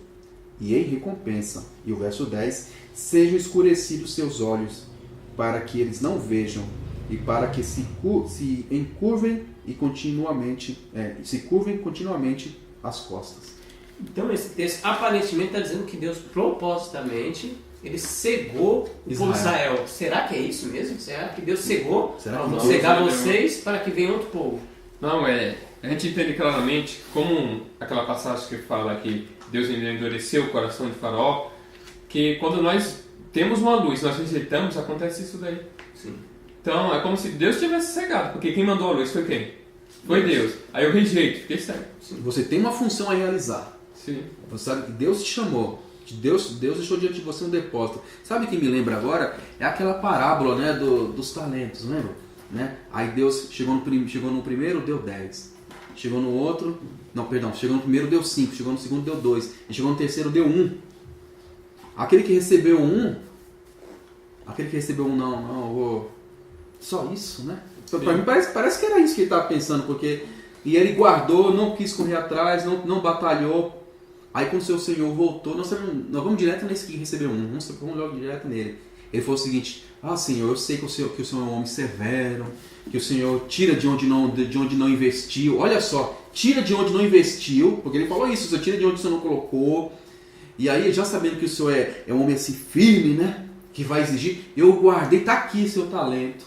e em recompensa. E o verso 10. Sejam escurecidos seus olhos, para que eles não vejam, e para que se curvem continuamente as costas. Então esse texto aparentemente está dizendo que Deus propositalmente ele cegou o povo de Israel. Será que é isso mesmo? Será que Deus cegou? Vou cegar vocês para que venha outro povo. Não, a gente entende claramente como aquela passagem que fala que Deus endureceu o coração de Faraó, que quando nós temos uma luz, nós rejeitamos, acontece isso daí. Sim. Então é como se Deus tivesse cegado, porque quem mandou a luz foi quem? Foi Deus. Aí eu rejeito, fiquei cego. Você tem uma função a realizar. Sim. Você sabe que Deus te chamou. Deus deixou diante de você um depósito. Sabe o que me lembra agora? É aquela parábola, né, dos talentos, lembra? Né? Aí Deus chegou no primeiro, deu 10. Chegou no outro, chegou no primeiro, deu 5. Chegou no segundo, deu 2. E chegou no terceiro, deu 1. Aquele que recebeu um, não, vou... Só isso, né? Para mim parece que era isso que ele estava pensando, porque... E ele guardou, não quis correr atrás, não batalhou. Aí quando o seu Senhor voltou, nós vamos direto nesse que recebeu um, vamos logo direto nele. Ele falou o seguinte: Senhor, eu sei que o Senhor é um homem severo, que o Senhor tira de onde não investiu. Olha só, tira de onde não investiu, porque ele falou isso, o Senhor tira de onde você não colocou. E aí, já sabendo que o Senhor é um homem assim firme, né? Que vai exigir, eu guardei, está aqui seu talento.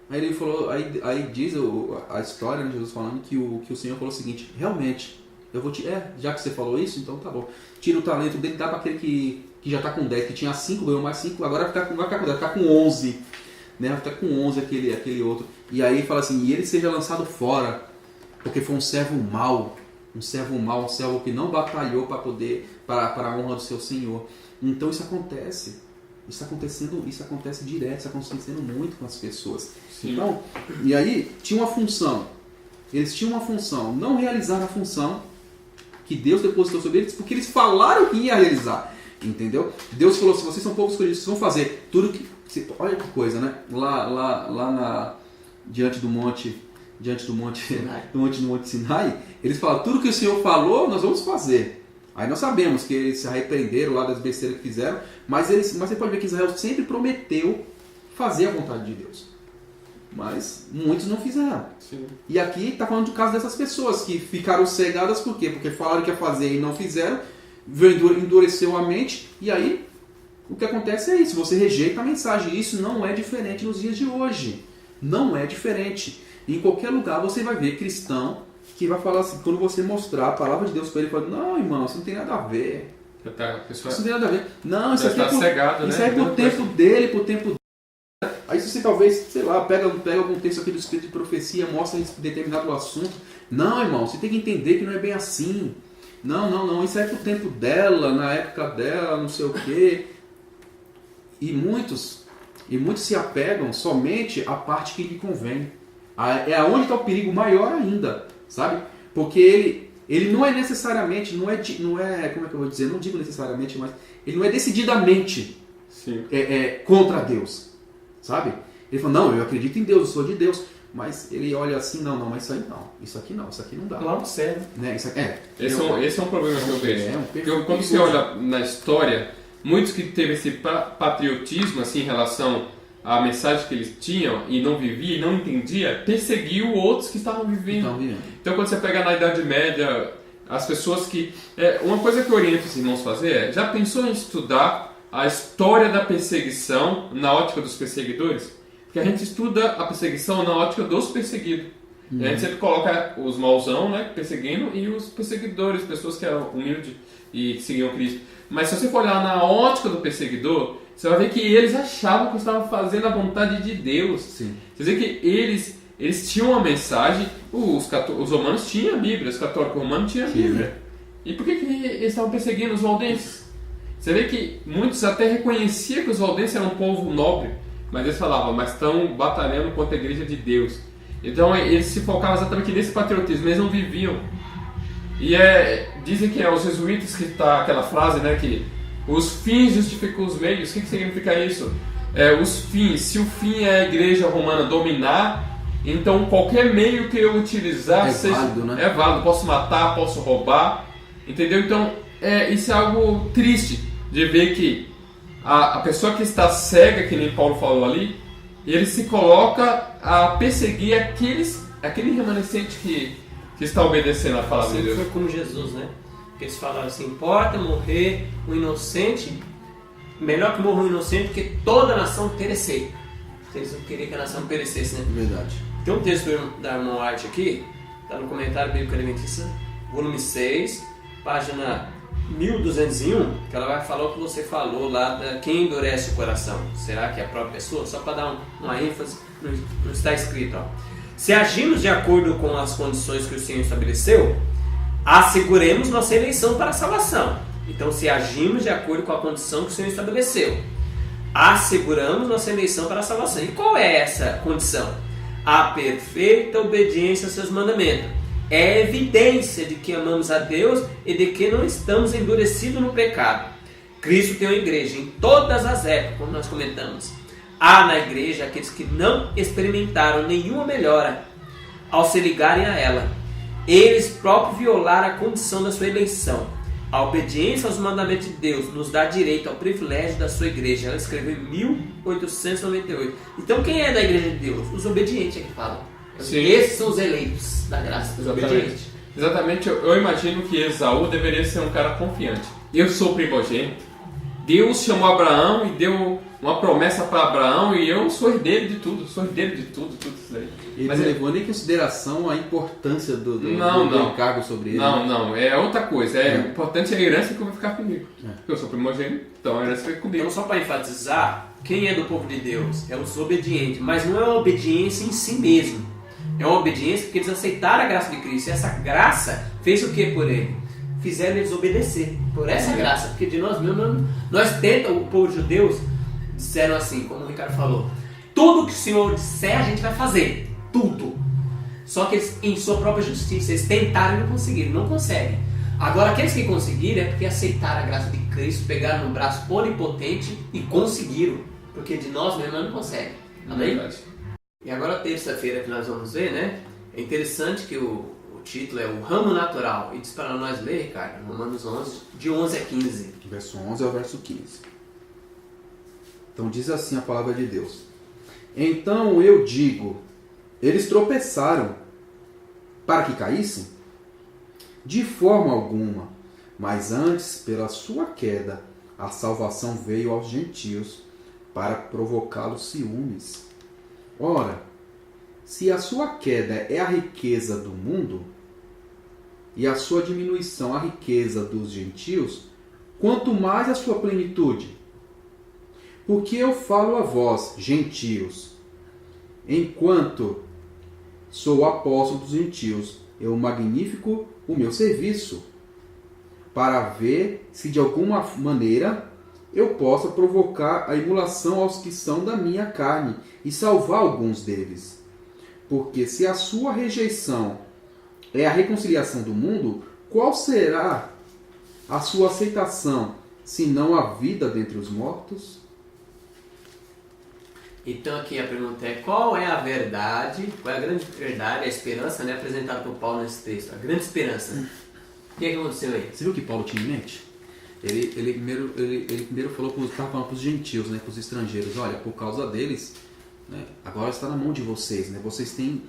Aí ele falou, aí diz a história, né, Jesus falando que o Senhor falou o seguinte: realmente, eu vou já que você falou isso, então tá bom. Tira o talento dele, dá para aquele que já está com 10, que tinha 5, ganhou mais 5, agora vai ficar com 11. Né? Vai ficar com 11 aquele outro. E aí fala assim: e ele seja lançado fora, porque foi um servo mau. Um servo que não batalhou para a honra do seu Senhor. Então isso acontece. Isso acontece direto, isso está acontecendo muito com as pessoas. Sim. Então, e aí tinha uma função. Eles tinham uma função, não realizaram a função que Deus depositou sobre eles, porque eles falaram que ia realizar. Entendeu? Deus falou, se vocês são povos escolhidos, vocês vão fazer tudo que... Olha que coisa, né? Diante do monte Sinai, eles falam, tudo que o Senhor falou, nós vamos fazer. Aí nós sabemos que eles se arrependeram lá das besteiras que fizeram, mas você pode ver que Israel sempre prometeu fazer a vontade de Deus. Mas muitos não fizeram. Sim. E aqui está falando do caso dessas pessoas que ficaram cegadas, por quê? Porque falaram que ia fazer e não fizeram, endureceu a mente, e aí o que acontece é isso, você rejeita a mensagem. Isso não é diferente nos dias de hoje. Não é diferente. Em qualquer lugar você vai ver cristão que vai falar assim, quando você mostrar a palavra de Deus para ele, fala, não, irmão, isso não tem nada a ver. Isso não tem nada a ver. Não, isso aqui é cegado, isso né? é pro tempo dele, pro tempo dele. Aí você talvez, sei lá, pega algum texto aqui do Espírito de Profecia, mostra determinado assunto. Não, irmão, você tem que entender que não é bem assim. Não, isso é pro tempo dela, na época dela, não sei o quê. E muitos se apegam somente à parte que lhe convém. É aonde está o perigo maior ainda, sabe? Porque ele não é necessariamente, não é, como é que eu vou dizer? Não digo necessariamente, mas ele não é decididamente contra Deus, sabe? Ele fala, não, eu acredito em Deus, eu sou de Deus. Mas ele olha assim, não, mas isso aí não, isso aqui não dá. Claro, sério. Né? Esse é um problema que eu vejo. Porque quando você olha na história, muitos que teve esse patriotismo assim, em relação à mensagem que eles tinham e não vivia e não entendia, perseguiu outros que estavam vivendo. Então quando você pega na Idade Média, as pessoas que... uma coisa que eu oriento os irmãos a fazer já pensou em estudar a história da perseguição na ótica dos perseguidores? Porque a gente estuda a perseguição na ótica dos perseguidos. A gente sempre coloca os mauzão, né, perseguindo, e os perseguidores, pessoas que eram humildes e que seguiam Cristo. Mas se você for olhar na ótica do perseguidor, você vai ver que eles achavam que estavam fazendo a vontade de Deus. Sim. Quer dizer que eles tinham uma mensagem, os romanos tinham a Bíblia, os católicos romanos tinham a Bíblia. E por que eles estavam perseguindo os valdenses? Você vê que muitos até reconheciam que os valdenses eram um povo nobre, mas eles falavam, mas estão batalhando contra a igreja de Deus. Então eles se focavam exatamente nesse patriotismo, eles não viviam. E dizem que os jesuítas que está aquela frase, né, que os fins justificam os meios. O que significa isso? Os fins, se o fim é a igreja romana dominar, então qualquer meio que eu utilizar válido, né? É válido. Posso matar, posso roubar, entendeu? Então isso é algo triste de ver que a pessoa que está cega, que nem Paulo falou ali, ele se coloca a perseguir aquele remanescente que está obedecendo a palavra de Deus. Foi como Jesus, né? Porque eles falaram assim, importa morrer um inocente, melhor que morra um inocente que toda a nação perecer. Eles não queriam que a nação perecesse, né? Verdade. Tem um texto da irmã White aqui, está no comentário bíblico alimentício, volume 6, página 1201, que ela vai falar o que você falou lá, quem endurece o coração. Será que é a própria pessoa? Só para dar uma ênfase, não está escrito, ó. Se agimos de acordo com as condições que o Senhor estabeleceu, asseguremos nossa eleição para a salvação. Então, se agimos de acordo com a condição que o Senhor estabeleceu, asseguramos nossa eleição para a salvação. E qual é essa condição? A perfeita obediência aos seus mandamentos. É evidência de que amamos a Deus e de que não estamos endurecidos no pecado. Cristo tem uma igreja em todas as épocas, como nós comentamos. Há na igreja aqueles que não experimentaram nenhuma melhora ao se ligarem a ela. Eles próprios violaram a condição da sua eleição. A obediência aos mandamentos de Deus nos dá direito ao privilégio da sua igreja. Ela escreveu em 1898. Então quem é da igreja de Deus? Os obedientes é que falam. Sim. Esses são os eleitos da graça. Os obedientes. Exatamente. Eu imagino que Esaú deveria ser um cara confiante. Eu sou primogênito. Deus chamou Abraão e deu uma promessa para Abraão e eu sou herdeiro de tudo, tudo isso aí. Ele não levou nem em consideração a importância do encargo sobre ele. Não, é outra coisa. O importante é a herança que vai ficar comigo. Eu sou primogênito, então a herança fica comigo. Então, só para enfatizar, quem é do povo de Deus? É os obedientes, mas não é uma obediência em si mesmo. É uma obediência porque eles aceitaram a graça de Cristo. E essa graça fez o que por ele? Fizeram eles obedecer por essa graça, porque de nós mesmos, nós tentamos, o povo judeu, disseram assim, como o Ricardo falou, tudo que o Senhor disser a gente vai fazer, tudo. Só que eles, em sua própria justiça, eles tentaram e não conseguiram, não conseguem. Agora, aqueles que conseguiram é porque aceitaram a graça de Cristo, pegaram no braço onipotente e conseguiram, porque de nós mesmos não conseguem. Amém? E agora, terça-feira que nós vamos ver, né? É interessante que o título é o ramo natural. E diz para nós ler, Ricardo, Romanos 11, de 11 a 15. Verso 11 ao verso 15. Então diz assim a palavra de Deus. Então eu digo, eles tropeçaram para que caíssem? De forma alguma, mas antes, pela sua queda, a salvação veio aos gentios para provocá-los ciúmes. Ora, se a sua queda é a riqueza do mundo, e a sua diminuição a riqueza dos gentios, quanto mais a sua plenitude. Porque eu falo a vós, gentios, enquanto sou apóstolo dos gentios, eu magnifico o meu serviço, para ver se de alguma maneira eu possa provocar a emulação aos que são da minha carne e salvar alguns deles. Porque se a sua rejeição é a reconciliação do mundo, qual será a sua aceitação, se não a vida dentre os mortos? Então aqui a pergunta é, qual é a verdade, qual é a grande verdade, a esperança, né, apresentada por Paulo nesse texto? A grande esperança. O que aconteceu aí? Você viu o que Paulo tinha em mente? Ele primeiro falou para os gentios, né, para os estrangeiros, olha, por causa deles, né, agora está na mão de vocês, né, vocês têm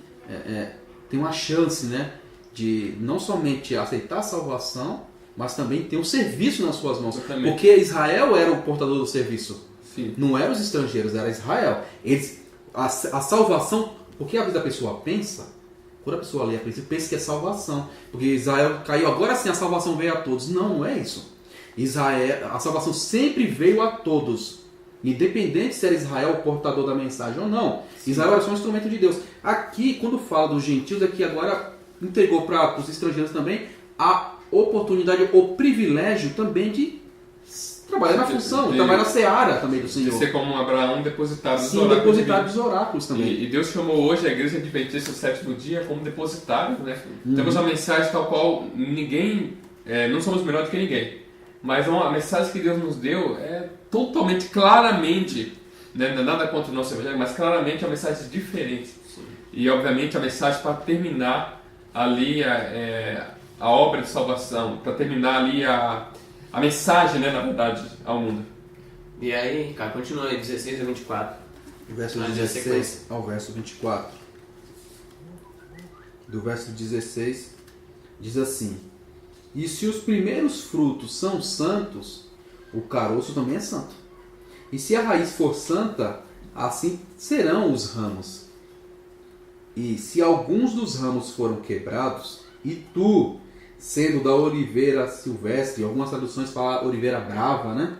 uma chance, né, de não somente aceitar a salvação, mas também ter um serviço nas suas mãos. Porque Israel era o portador do serviço. Sim. Não eram os estrangeiros, era Israel. A salvação, porque a vida da pessoa pensa, quando a pessoa lê a princípio, pensa que é salvação. Porque Israel caiu, agora sim a salvação veio a todos. Não, não é isso. A salvação sempre veio a todos. Independente se era Israel o portador da mensagem ou não. Sim. Israel era só um instrumento de Deus. Aqui, quando fala dos gentios, aqui agora entregou para os estrangeiros também a oportunidade, o privilégio também de trabalhar na função, trabalhar na seara também do Senhor. De ser como um Abraão depositado dos oráculos. Sim, depositado dos oráculos também. E Deus chamou hoje a igreja adventista do sétimo dia como depositário, né? Temos uma mensagem tal qual ninguém, não somos melhor do que ninguém, mas a mensagem que Deus nos deu é totalmente, claramente, né? Nada contra o nosso evangelho, mas claramente é uma mensagem diferente. Sim. E obviamente a mensagem para terminar ali a obra de salvação, para terminar ali a mensagem, né, na verdade, ao mundo. E aí, cara, continua aí, 16 a 24. Do verso 16 ao verso 24. Do verso 16, diz assim: E se os primeiros frutos são santos, o caroço também é santo. E se a raiz for santa, assim serão os ramos. E se alguns dos ramos foram quebrados, e tu, sendo da oliveira silvestre, algumas traduções falam oliveira brava, né?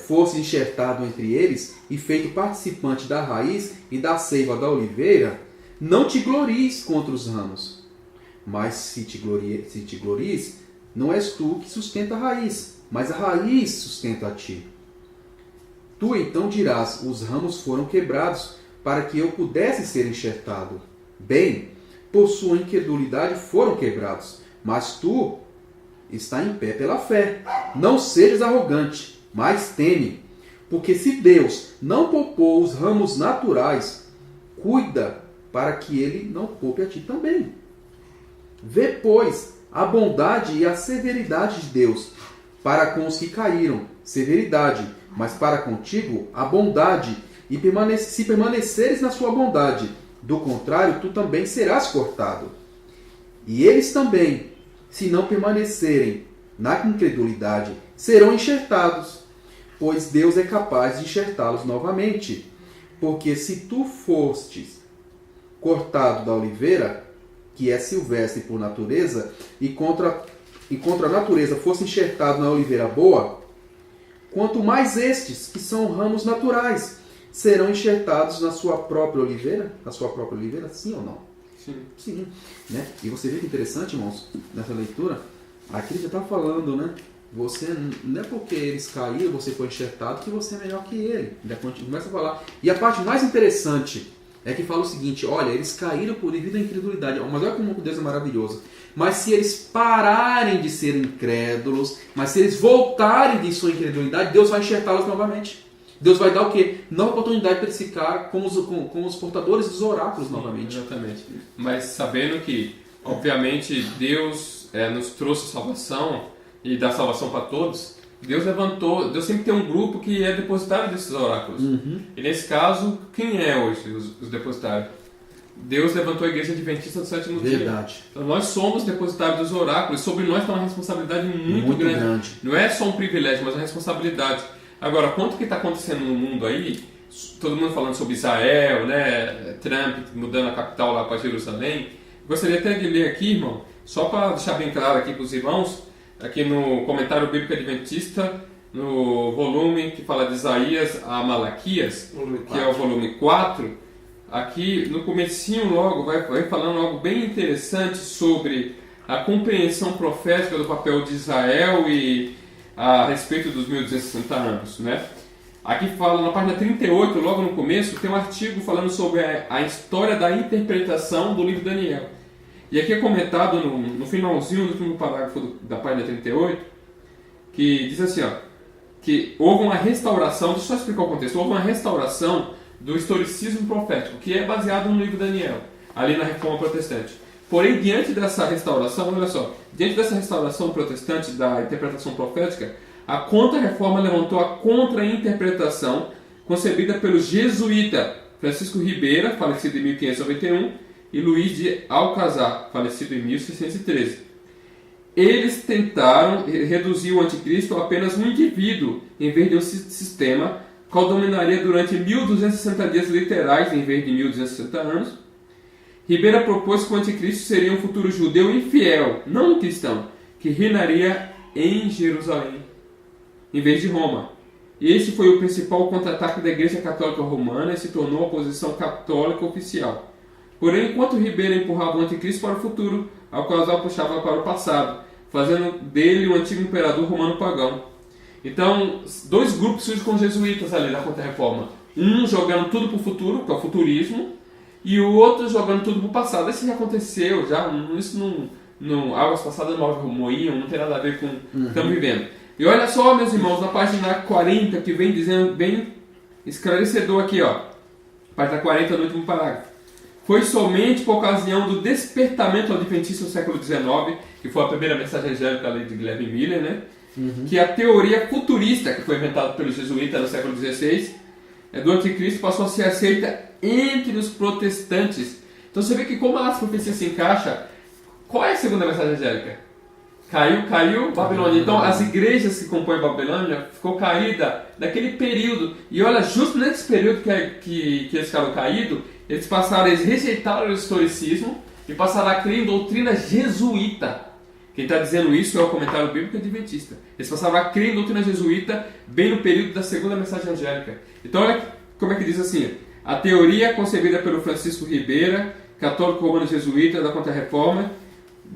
Fosse enxertado entre eles e feito participante da raiz e da seiva da oliveira, não te glories contra os ramos. Mas se te glories, não és tu que sustenta a raiz, mas a raiz sustenta a ti. Tu então dirás, os ramos foram quebrados, para que eu pudesse ser enxertado. Bem, por sua incredulidade foram quebrados, mas tu está em pé pela fé. Não sejas arrogante, mas teme, porque se Deus não poupou os ramos naturais, cuida para que ele não poupe a ti também. Vê, pois, a bondade e a severidade de Deus para com os que caíram, severidade, mas para contigo a bondade, e se permaneceres na sua bondade, do contrário, tu também serás cortado. E eles também, se não permanecerem na incredulidade, serão enxertados, pois Deus é capaz de enxertá-los novamente. Porque se tu fostes cortado da oliveira, que é silvestre por natureza, e contra a natureza fosse enxertado na oliveira boa, quanto mais estes, que são ramos naturais, serão enxertados na sua própria oliveira? Na sua própria oliveira, sim ou não? Sim. Sim. Né? E você vê que interessante, irmãos, nessa leitura, aqui ele já está falando, né, você não é porque eles caíram, você foi enxertado, que você é melhor que ele. Ele começa a falar. E a parte mais interessante é que fala o seguinte: olha, eles caíram por devido à incredulidade. Mas olha como Deus é maravilhoso. Mas se eles pararem de ser incrédulos, mas se eles voltarem de sua incredulidade, Deus vai enxertá-los novamente. Deus vai dar o quê? Nova oportunidade para esse cara com os portadores dos oráculos novamente. Exatamente. Mas sabendo que, obviamente, Deus nos trouxe salvação e dá salvação para todos, Deus sempre tem um grupo que é depositário desses oráculos. E nesse caso, quem é hoje os depositários? Deus levantou a Igreja Adventista do Sétimo Dia. Então nós somos depositários dos oráculos. Sobre nós tem uma responsabilidade muito grande. Não é só um privilégio, mas uma responsabilidade. Agora, quanto que está acontecendo no mundo aí? Todo mundo falando sobre Israel, né? Trump mudando a capital lá para Jerusalém. Gostaria até de ler aqui, irmão, só para deixar bem claro aqui para os irmãos, aqui no Comentário Bíblico Adventista, no volume que fala de Isaías a Malaquias, que é o volume 4, aqui no comecinho logo vai falando algo bem interessante sobre a compreensão profética do papel de Israel e a respeito dos 1260 anos, né? Aqui fala na página 38, logo no começo, tem um artigo falando sobre a história da interpretação do livro de Daniel. E aqui é comentado no finalzinho do último parágrafo da página 38, que diz assim, ó, que houve uma restauração, deixa eu só explicar o contexto, houve uma restauração do historicismo profético, que é baseado no livro de Daniel, ali na Reforma Protestante. Porém, diante dessa restauração, olha só, diante dessa restauração protestante da interpretação profética, a Contra-Reforma levantou a contra-interpretação concebida pelo jesuíta Francisco Ribeira, falecido em 1591, e Luís de Alcazar, falecido em 1613. Eles tentaram reduzir o anticristo a apenas um indivíduo, em vez de um sistema, qual dominaria durante 1260 dias literais, em vez de 1260 anos. Ribeira propôs que o anticristo seria um futuro judeu infiel, não um cristão, que reinaria em Jerusalém, em vez de Roma. E este foi o principal contra-ataque da Igreja Católica Romana e se tornou a posição católica oficial. Porém, enquanto Ribeira empurrava o anticristo para o futuro, Alcazar puxava para o passado, fazendo dele o antigo imperador romano pagão. Então, dois grupos surgem com os jesuítas ali da Contra-Reforma. Um jogando tudo para o futuro, que é o futurismo, e o outro jogando tudo para o passado. Isso já aconteceu, isso não águas passadas move moinho, não tem nada a ver com o que estamos vivendo. E olha só, meus irmãos, na página 40, que vem dizendo bem esclarecedor aqui, ó. Página 40, no último parágrafo. Foi somente por ocasião do despertamento adventista do século XIX, que foi a primeira mensagem angélica ali de Guilherme Miller, né? Que a teoria futurista, que foi inventada pelos jesuítas no século XVI, do anticristo passou a ser aceita entre os protestantes. Então você vê que como as profecias se encaixam, qual é a segunda mensagem angélica? Caiu Babilônia. Então as igrejas que compõem Babilônia ficou caída naquele período. E olha, justo nesse período que eles ficaram caídos, eles rejeitaram o historicismo e passaram a crer em doutrina jesuíta. Quem está dizendo isso é o Comentário Bíblico Adventista. Eles passaram a crer em doutrina jesuíta bem no período da segunda mensagem angélica. Então olha como é que diz assim: a teoria concebida pelo Francisco Ribeira, católico romano jesuíta da Contra-Reforma,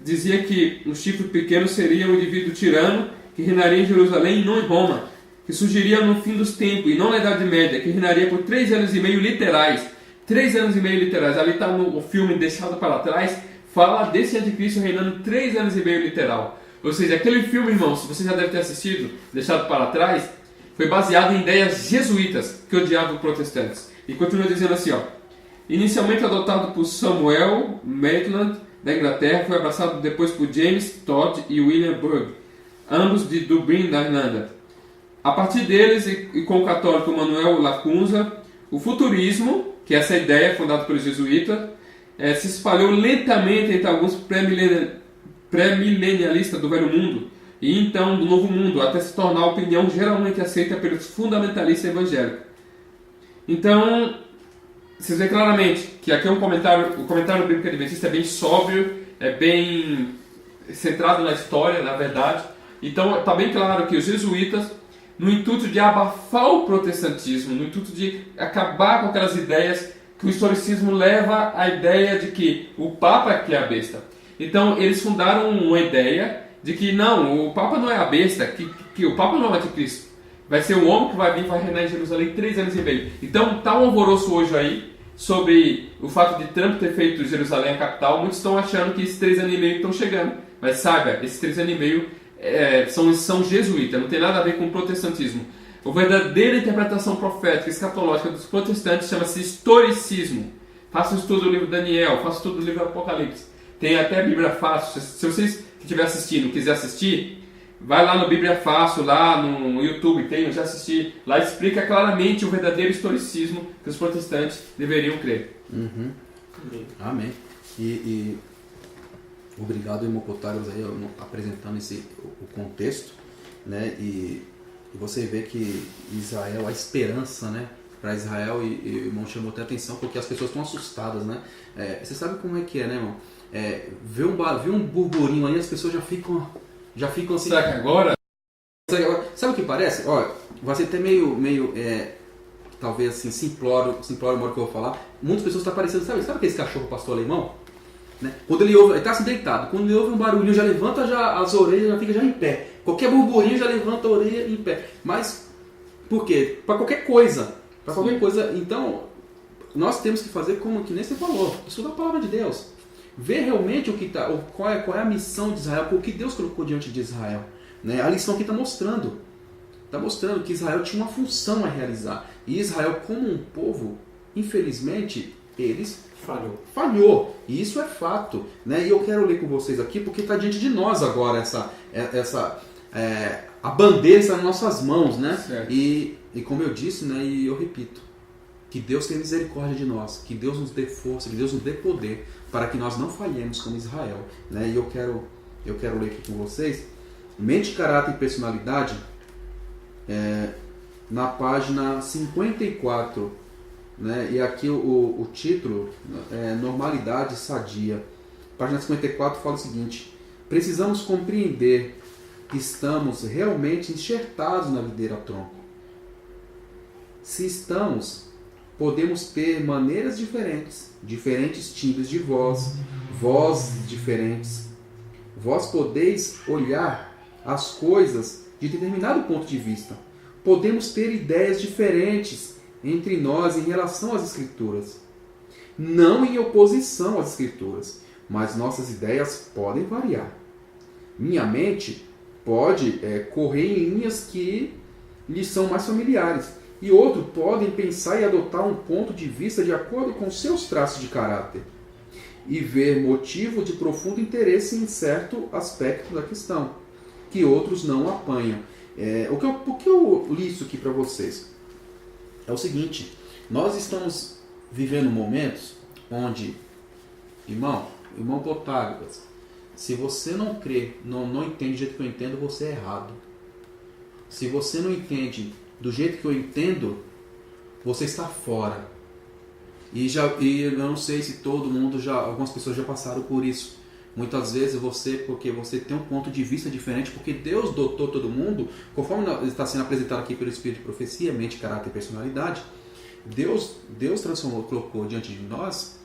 dizia que o chifre pequeno seria um indivíduo tirano que reinaria em Jerusalém e não em Roma, que surgiria no fim dos tempos e não na Idade Média, que reinaria por 3 anos e meio literais. 3 anos e meio literais. Ali está no filme Deixado para Trás, fala desse anticristo reinando 3 anos e meio literal. Ou seja, aquele filme, irmão, se você já deve ter assistido, Deixado para Trás, foi baseado em ideias jesuítas que odiavam os protestantes. E continua dizendo assim, ó: inicialmente adotado por Samuel Maitland, da Inglaterra, foi abraçado depois por James Todd e William Burge, ambos de Dublin, na Irlanda. A partir deles, e com o católico Manuel Lacunza, o futurismo, que é essa ideia fundada pelos jesuítas, se espalhou lentamente entre alguns pré-milenialistas do Velho Mundo e então do Novo Mundo, até se tornar a opinião geralmente aceita pelos fundamentalistas evangélicos. Então, vocês veem claramente que aqui é o comentário bíblico adventista é bem sóbrio, é bem centrado na história, na verdade. Então está bem claro que os jesuítas, no intuito de abafar o protestantismo, no intuito de acabar com aquelas ideias que o historicismo leva à ideia de que o Papa é que é a besta. Então eles fundaram uma ideia de que não, o Papa não é a besta, que o Papa não é o anticristo. Vai ser o homem que vai vir e vai reinar em Jerusalém 3 anos e meio. Então tá um alvoroço hoje aí sobre o fato de Trump ter feito Jerusalém a capital. Muitos estão achando que esses 3 anos e meio estão chegando. Mas saiba, esses 3 anos e meio são jesuítas, não tem nada a ver com o protestantismo. A verdadeira interpretação profética, escatológica dos protestantes chama-se historicismo. Faça um estudo do livro Daniel, faça um estudo do livro Apocalipse. Tem até a Bíblia Fácil. Se vocês que estiver assistindo quiser assistir, vai lá no Bíblia Fácil, lá no YouTube, eu já assisti. Lá explica claramente o verdadeiro historicismo que os protestantes deveriam crer. Uhum. Amém. E obrigado, irmão Potários, aí apresentando o contexto, né? E você vê que Israel, a esperança, né? Para Israel, e o irmão chamou até atenção porque as pessoas estão assustadas, né? Você sabe como é que é, né, irmão? Vê um burburinho aí, as pessoas já ficam assim. Será que agora? Sabe o que parece? Olha, vai ser até meio talvez assim, simplório o modo que eu vou falar. Muitas pessoas estão parecendo, sabe aquele cachorro pastor alemão? Né? Quando ele está assim deitado, quando ele ouve um barulhinho, já levanta as orelhas, já fica em pé. Qualquer burburinho já levanta a orelha em pé. Mas, por quê? Para qualquer coisa. Então, nós temos que fazer como que nem você falou, estudar a palavra de Deus. Ver realmente qual é a missão de Israel, o que Deus colocou diante de Israel. Né? A lição aqui está mostrando. Está mostrando que Israel tinha uma função a realizar. E Israel, como um povo, infelizmente, eles falhou. E isso é fato. Né? E eu quero ler com vocês aqui, porque está diante de nós agora a bandeira está nas nossas mãos. Né? E como eu disse, né, e eu repito, que Deus tenha misericórdia de nós, que Deus nos dê força, que Deus nos dê poder, para que nós não falhemos como Israel. Né? E eu quero ler aqui com vocês, Mente, Caráter e Personalidade, na página 54, né? E aqui o título é Normalidade Sadia. Página 54 fala o seguinte: precisamos compreender que estamos realmente enxertados na videira tronco. Se estamos, podemos ter maneiras diferentes timbres de voz, vozes diferentes. Vós podeis olhar as coisas de determinado ponto de vista. Podemos ter ideias diferentes entre nós em relação às Escrituras. Não em oposição às Escrituras, mas nossas ideias podem variar. Minha mente pode correr em linhas que lhes são mais familiares, e outros podem pensar e adotar um ponto de vista de acordo com seus traços de caráter e ver motivo de profundo interesse em certo aspecto da questão, que outros não apanham. O que eu li isso aqui para vocês? É o seguinte: nós estamos vivendo momentos onde, irmão Potágoras, se você não crê, não entende do jeito que eu entendo, você é errado. Se você não entende do jeito que eu entendo, você está fora. E eu não sei se todo mundo algumas pessoas já passaram por isso. Muitas vezes porque você tem um ponto de vista diferente, porque Deus dotou todo mundo, conforme está sendo apresentado aqui pelo Espírito de Profecia, Mente, Caráter e Personalidade. Deus colocou diante de nós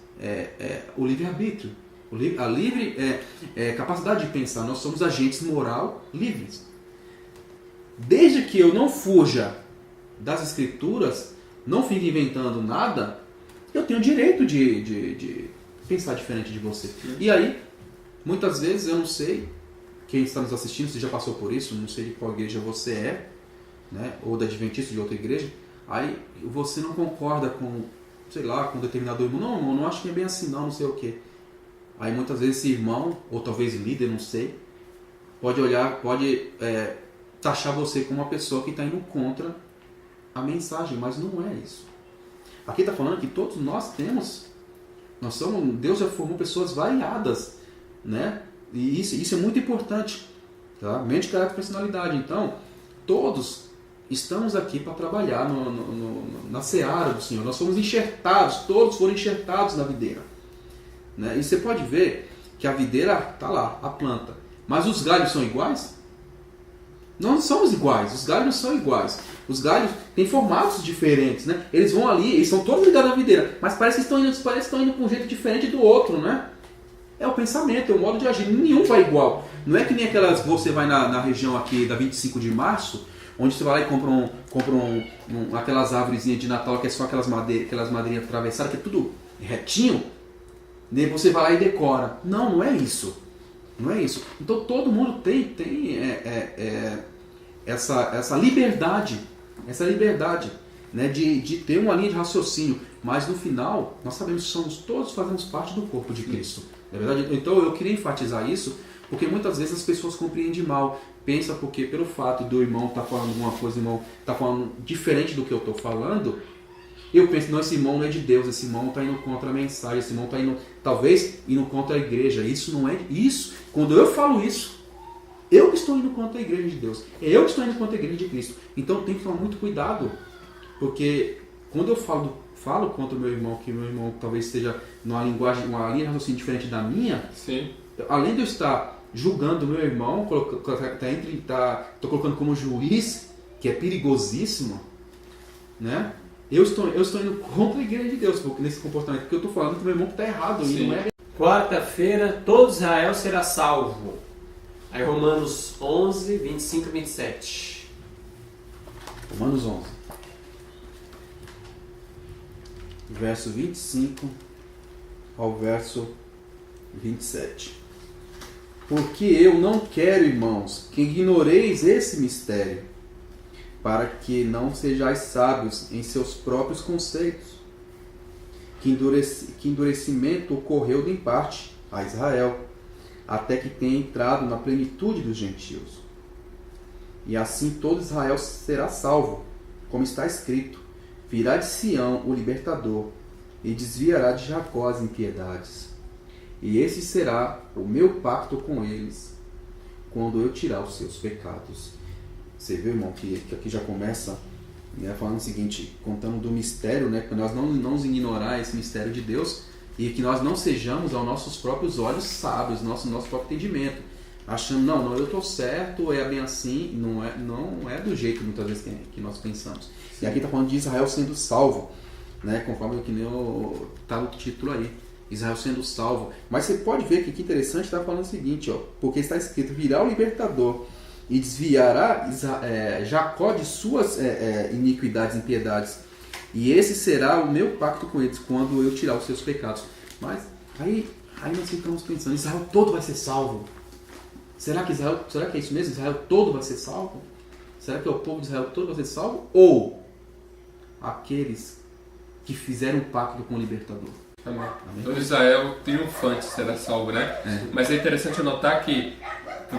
o livre-arbítrio, a livre capacidade de pensar. Nós somos agentes moral livres. Desde que eu não fuja das Escrituras, não fique inventando nada, eu tenho o direito de pensar diferente de você. E aí, muitas vezes, eu não sei, quem está nos assistindo, se já passou por isso, não sei de qual igreja você é, né, ou da Adventista de outra igreja, aí você não concorda com determinado irmão, não acho que é bem assim não sei o quê. Aí muitas vezes esse irmão, ou talvez líder, não sei, pode taxar você como uma pessoa que está indo contra a mensagem, mas não é isso. Aqui está falando que todos nós Deus já formou pessoas variadas, né? E isso é muito importante, tá? Mente, caráter e personalidade. Então, todos estamos aqui para trabalhar na seara do Senhor. Nós somos enxertados, todos foram enxertados na videira, né? E você pode ver que a videira está lá, a planta, mas os galhos são iguais? Nós não somos iguais, os galhos não são iguais. Os galhos têm formatos diferentes, né? Eles vão ali, eles estão todos ligados na videira, mas parece que estão indo para um jeito diferente do outro, né? É o pensamento, é o modo de agir. Nenhum vai igual. Não é que nem aquelas... Você vai na região aqui da 25 de março, onde você vai lá e compra aquelas árvorezinhas de Natal, que é só aquelas madeirinhas atravessadas, que é tudo retinho. Daí você vai lá e decora. Não é isso. Não é isso. Então todo mundo tem essa liberdade. Essa liberdade, né, de ter uma linha de raciocínio. Mas no final, nós sabemos que todos fazemos parte do corpo de Cristo. Na verdade, então eu queria enfatizar isso, porque muitas vezes as pessoas compreendem mal. Pensa porque pelo fato do irmão estar falando alguma coisa, o irmão está falando diferente do que eu estou falando, eu penso, não, esse irmão não é de Deus, esse irmão está indo contra a mensagem, esse irmão está indo, talvez, indo contra a igreja. Isso não é isso. Quando eu falo isso, eu que estou indo contra a igreja de Deus. É eu que estou indo contra a igreja de Cristo. Então tem que tomar muito cuidado, porque quando eu falo contra o meu irmão, que meu irmão talvez esteja numa linguagem, uma linha de raciocínio diferente da minha, sim, além de eu estar julgando o meu irmão, estou colocando como juiz, que é perigosíssimo, né? Eu estou indo contra a igreja de Deus nesse comportamento, porque eu estou falando que o meu irmão está errado. E não é... Quarta-feira, todo Israel será salvo. Aí Romanos 11, 25 e 27. Romanos 11. Verso 25 ao verso 27. Porque eu não quero, irmãos, que ignoreis esse mistério, para que não sejais sábios em seus próprios conceitos, que endurecimento ocorreu em parte a Israel, até que tenha entrado na plenitude dos gentios. E assim todo Israel será salvo, como está escrito: virá de Sião o libertador, e desviará de Jacó as impiedades. E esse será o meu pacto com eles, quando eu tirar os seus pecados. Você vê, irmão, que aqui já começa, né, falando o seguinte, contando do mistério, né, que nós não nos ignorar esse mistério de Deus, e que nós não sejamos aos nossos próprios olhos sábios, nosso próprio entendimento, achando, não, eu estou certo, é bem assim. Não é do jeito muitas vezes que nós pensamos. Sim. E aqui está falando de Israel sendo salvo, né, conforme que nem está no título aí, Israel sendo salvo. Mas você pode ver que interessante, está falando o seguinte, ó, porque está escrito: virá o libertador e desviará Jacó de suas iniquidades e impiedades, e esse será o meu pacto com eles, quando eu tirar os seus pecados. Mas aí nós ficamos pensando, Israel todo vai ser salvo. Será que é isso mesmo? Israel todo vai ser salvo? Será que é o povo de Israel todo vai ser salvo? Ou aqueles que fizeram um pacto com o libertador? Amém. Todo Israel triunfante será salvo, né? Mas é interessante notar que,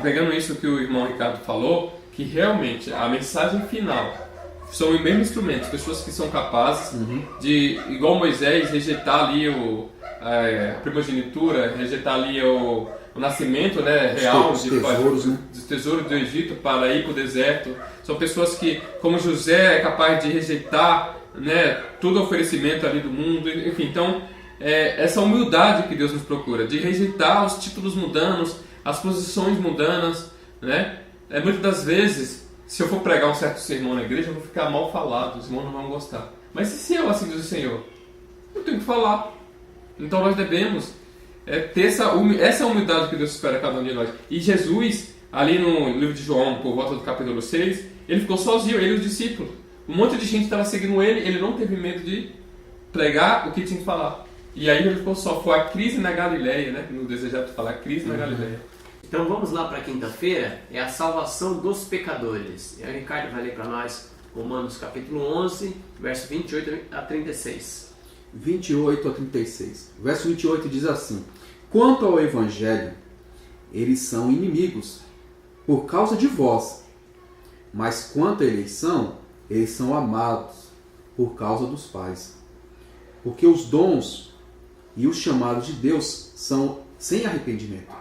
pegando isso que o irmão Ricardo falou, que realmente a mensagem final são os mesmos instrumentos, pessoas que são capazes de, igual Moisés, rejeitar ali a primogenitura, rejeitar ali o nascimento, né, real dos tesouros do Egito para ir para o deserto. São pessoas que, como José, é capaz de rejeitar, né, todo oferecimento ali do mundo. Enfim, então, essa humildade que Deus nos procura, de rejeitar os títulos mundanos, as posições mundanas, né? Muitas das vezes, se eu for pregar um certo sermão na igreja, eu vou ficar mal falado, os irmãos não vão gostar. Mas se eu, assim diz o Senhor, eu tenho que falar. Então nós devemos ter essa humildade que Deus espera a cada um de nós. E Jesus, ali no livro de João, por volta do capítulo 6, ele ficou sozinho, ele e os discípulos. Um monte de gente estava seguindo ele não teve medo de pregar o que tinha que falar. E aí ele ficou só. Foi a crise na Galileia, né? No desejado de falar, crise na Galileia. Então vamos lá para quinta-feira, é a salvação dos pecadores. E aí o Ricardo vai ler para nós Romanos capítulo 11, verso 28 a 36. 28 a 36. Verso 28 diz assim: quanto ao Evangelho, eles são inimigos, por causa de vós. Mas quanto à eleição, eles são amados, por causa dos pais. Porque os dons e os chamados de Deus são sem arrependimento.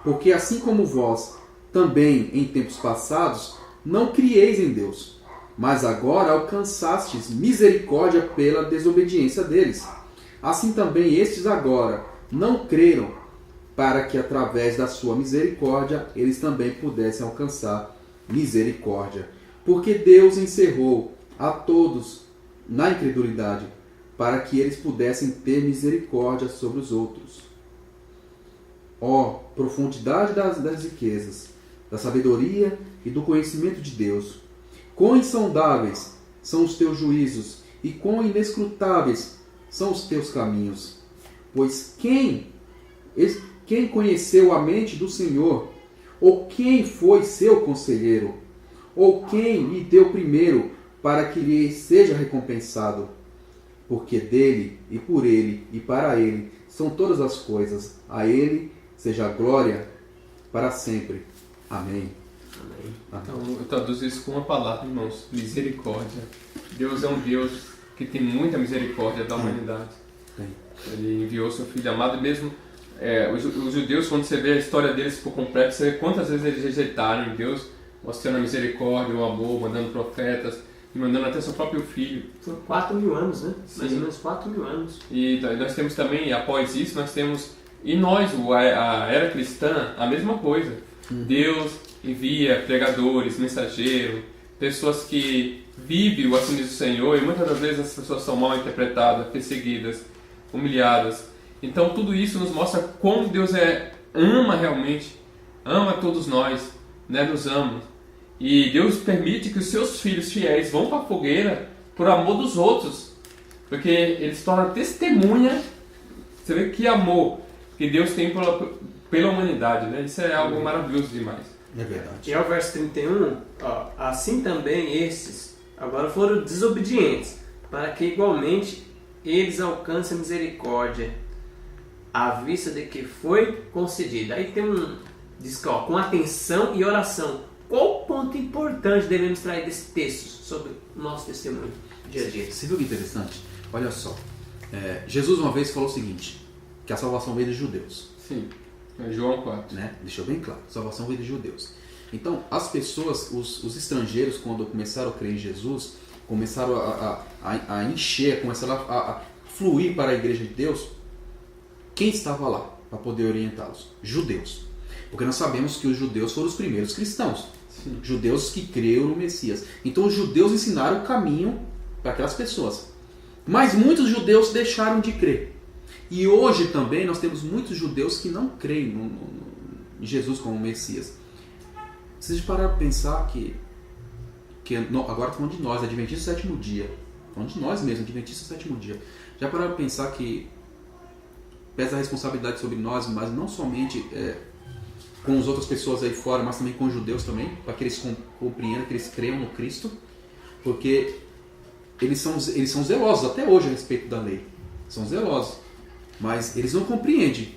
Porque assim como vós, também em tempos passados, não crieis em Deus, mas agora alcançastes misericórdia pela desobediência deles. Assim também estes agora não creram, para que através da sua misericórdia eles também pudessem alcançar misericórdia. Porque Deus encerrou a todos na incredulidade, para que eles pudessem ter misericórdia sobre os outros. Ó, profundidade das riquezas, da sabedoria e do conhecimento de Deus. Quão insondáveis são os teus juízos e quão inescrutáveis são os teus caminhos. Pois quem conheceu a mente do Senhor? Ou quem foi seu conselheiro? Ou quem lhe deu primeiro para que lhe seja recompensado? Porque dele, e por ele, e para ele, são todas as coisas. A ele seja a glória para sempre. Amém. Amém. Então, eu traduzo isso com uma palavra, irmãos: misericórdia. Deus é um Deus que tem muita misericórdia da humanidade. Ele enviou seu Filho amado, e mesmo os judeus, quando você vê a história deles por completo, você vê quantas vezes eles rejeitaram Deus, mostrando a misericórdia, o amor, mandando profetas e mandando até seu próprio filho. Por 4.000 anos, né? Sim. Mais ou menos 4.000 anos. E nós temos também, após isso, nós temos, e nós, a era cristã, a mesma coisa. Deus envia pregadores, mensageiros, pessoas que vivem o assunto do Senhor, e muitas das vezes as pessoas são mal interpretadas, perseguidas, humilhadas. Então tudo isso nos mostra como Deus ama realmente, ama todos nós, né? Nos ama. E Deus permite que os seus filhos fiéis vão para a fogueira por amor dos outros, porque eles tornam testemunha. Você vê que amor que Deus tem pela humanidade, né? Isso é algo maravilhoso demais. É verdade. E ao verso 31, ó, assim também estes agora foram desobedientes, para que igualmente eles alcancem a misericórdia, à vista de que foi concedida. Aí tem diz que, ó, com atenção e oração. Qual o ponto importante devemos trair desse texto sobre o nosso testemunho dia a dia? Você viu que interessante? Olha só. Jesus uma vez falou o seguinte, que a salvação veio dos judeus. Sim, é João 4. Né? Deixou bem claro, a salvação veio dos judeus. Então, as pessoas, os estrangeiros, quando começaram a crer em Jesus, começaram a encher, começaram a fluir para a igreja de Deus. Quem estava lá para poder orientá-los? Judeus. Porque nós sabemos que os judeus foram os primeiros cristãos. Sim. Judeus que creram no Messias. Então os judeus ensinaram o caminho para aquelas pessoas. Mas muitos judeus deixaram de crer. E hoje também nós temos muitos judeus que não creem em Jesus como Messias. Vocês pararam para pensar que agora falando de nós, Adventistas do sétimo dia. Falando de nós mesmos, Adventistas do sétimo dia. Já pararam para pensar que pesa a responsabilidade sobre nós, mas não somente com as outras pessoas aí fora, mas também com os judeus também, para que eles compreendam, que eles creiam no Cristo, porque eles são zelosos até hoje a respeito da lei. São zelosos, mas eles não compreendem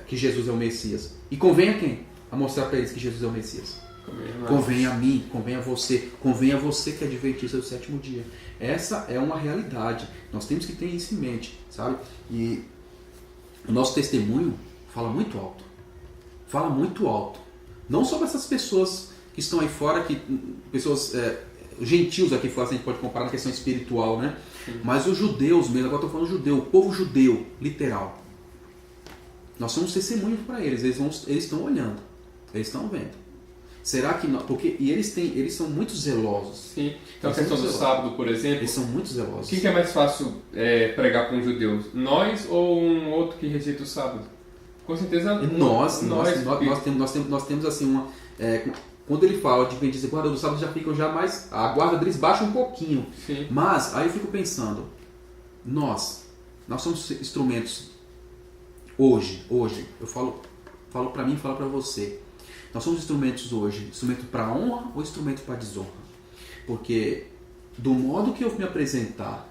que Jesus é o Messias. E convém a quem? A mostrar para eles que Jesus é o Messias. Convém a mim, convém a você que é adventista do sétimo dia. Essa é uma realidade. Nós temos que ter isso em mente, sabe? E o nosso testemunho fala muito alto. Fala muito alto. Não só para essas pessoas que estão aí fora, pessoas gentios aqui fora, a gente pode comparar na questão espiritual, né? Sim. Mas os judeus mesmo, agora estou falando judeu, o povo judeu, literal. Nós somos testemunhos para eles. Eles estão olhando, eles estão vendo. Será que não? Porque eles são muito zelosos. Sim. Então a questão do sábado, por exemplo. Eles são muito zelosos. O que é mais fácil pregar para um judeu? Nós ou um outro que rejeita o sábado? Com certeza nós temos assim quando ele fala de adventista guarda do sábado, já ficam mais. A guarda deles baixa um pouquinho. Sim. Mas aí eu fico pensando, nós somos instrumentos hoje, eu falo para mim, falo para você. Nós somos instrumentos hoje, instrumento para honra ou instrumento para desonra? Porque do modo que eu me apresentar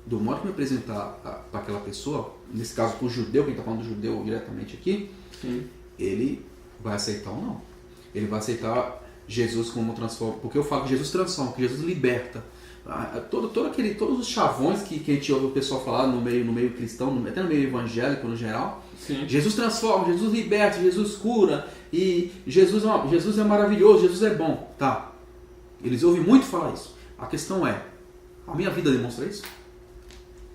para aquela pessoa, nesse caso para o judeu, quem está falando do judeu diretamente aqui, sim, ele vai aceitar ou não? Ele vai aceitar Jesus como transforma, porque eu falo que Jesus transforma, que Jesus liberta. Todos os chavões que a gente ouve o pessoal falar no meio cristão, até no meio evangélico no geral. Sim. Jesus transforma, Jesus liberta, Jesus cura, e Jesus é maravilhoso, Jesus é bom. Tá. Eles ouvem muito falar isso. A questão é, a minha vida demonstra isso?